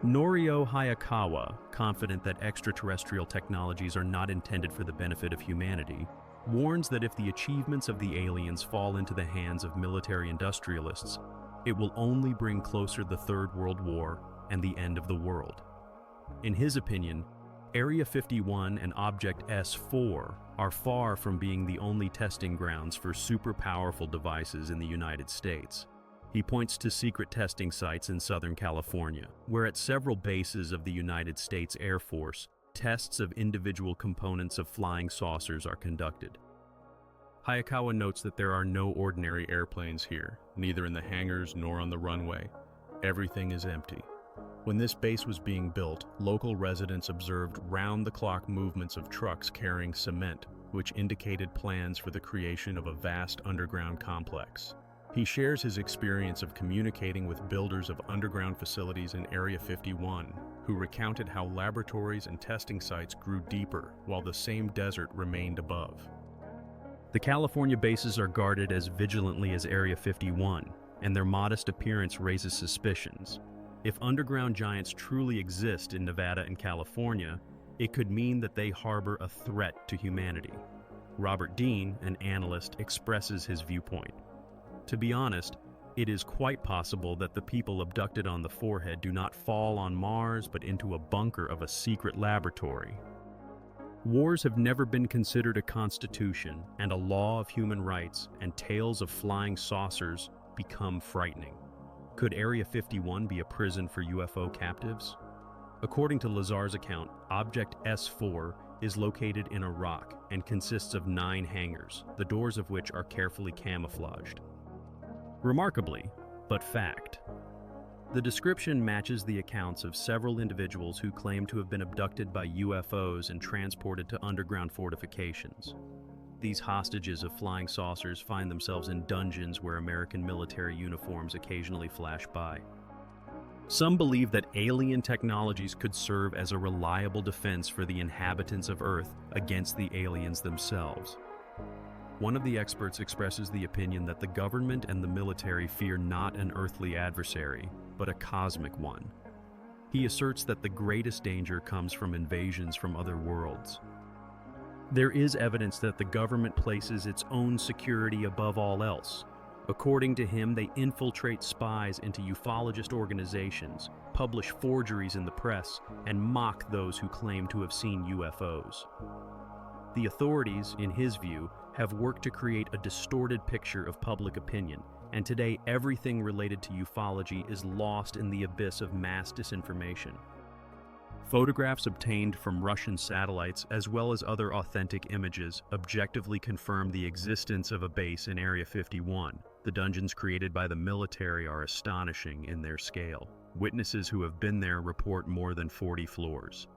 Norio Hayakawa, confident that extraterrestrial technologies are not intended for the benefit of humanity, warns that if the achievements of the aliens fall into the hands of military industrialists, it will only bring closer the Third World War and the end of the world. In his opinion, Area 51 and Object S4 are far from being the only testing grounds for super-powerful devices in the United States. He points to secret testing sites in Southern California, where at several bases of the United States Air Force, tests of individual components of flying saucers are conducted. Hayakawa notes that there are no ordinary airplanes here, neither in the hangars nor on the runway. Everything is empty. When this base was being built, local residents observed round-the-clock movements of trucks carrying cement, which indicated plans for the creation of a vast underground complex. He shares his experience of communicating with builders of underground facilities in Area 51, who recounted how laboratories and testing sites grew deeper while the same desert remained above. The California bases are guarded as vigilantly as Area 51, and their modest appearance raises suspicions. If underground giants truly exist in Nevada and California, it could mean that they harbor a threat to humanity. Robert Dean, an analyst, expresses his viewpoint. To be honest, it is quite possible that the people abducted on the forehead do not fall on Mars but into a bunker of a secret laboratory. Wars have never been considered a constitution, and a law of human rights and tales of flying saucers become frightening. Could Area 51 be a prison for UFO captives? According to Lazar's account, Object S4 is located in a rock and consists of 9 hangars, the doors of which are carefully camouflaged. Remarkably, but fact, the description matches the accounts of several individuals who claim to have been abducted by UFOs and transported to underground fortifications. These hostages of flying saucers find themselves in dungeons where American military uniforms occasionally flash by. Some believe that alien technologies could serve as a reliable defense for the inhabitants of Earth against the aliens themselves. One of the experts expresses the opinion that the government and the military fear not an earthly adversary, but a cosmic one. He asserts that the greatest danger comes from invasions from other worlds. There is evidence that the government places its own security above all else. According to him, they infiltrate spies into ufologist organizations, publish forgeries in the press, and mock those who claim to have seen UFOs. The authorities, in his view, have worked to create a distorted picture of public opinion, and today everything related to ufology is lost in the abyss of mass disinformation. Photographs obtained from Russian satellites, as well as other authentic images, objectively confirm the existence of a base in Area 51. The dungeons created by the military are astonishing in their scale. Witnesses who have been there report more than 40 floors.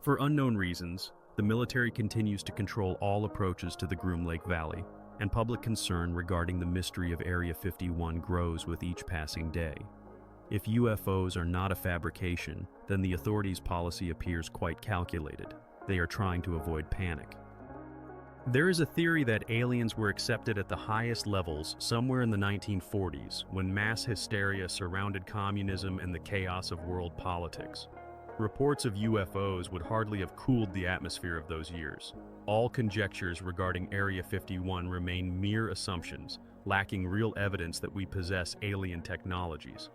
For unknown reasons, the military continues to control all approaches to the Groom Lake Valley, and public concern regarding the mystery of Area 51 grows with each passing day. If UFOs are not a fabrication, then the authorities' policy appears quite calculated. They are trying to avoid panic. There is a theory that aliens were accepted at the highest levels somewhere in the 1940s, when mass hysteria surrounded communism and the chaos of world politics. Reports of UFOs would hardly have cooled the atmosphere of those years. All conjectures regarding Area 51 remain mere assumptions, lacking real evidence that we possess alien technologies.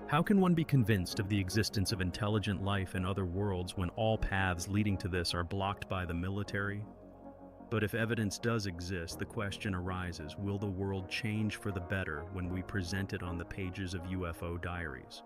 How can one be convinced of the existence of intelligent life in other worlds when all paths leading to this are blocked by the military? But if evidence does exist, the question arises, will the world change for the better when we present it on the pages of UFO diaries?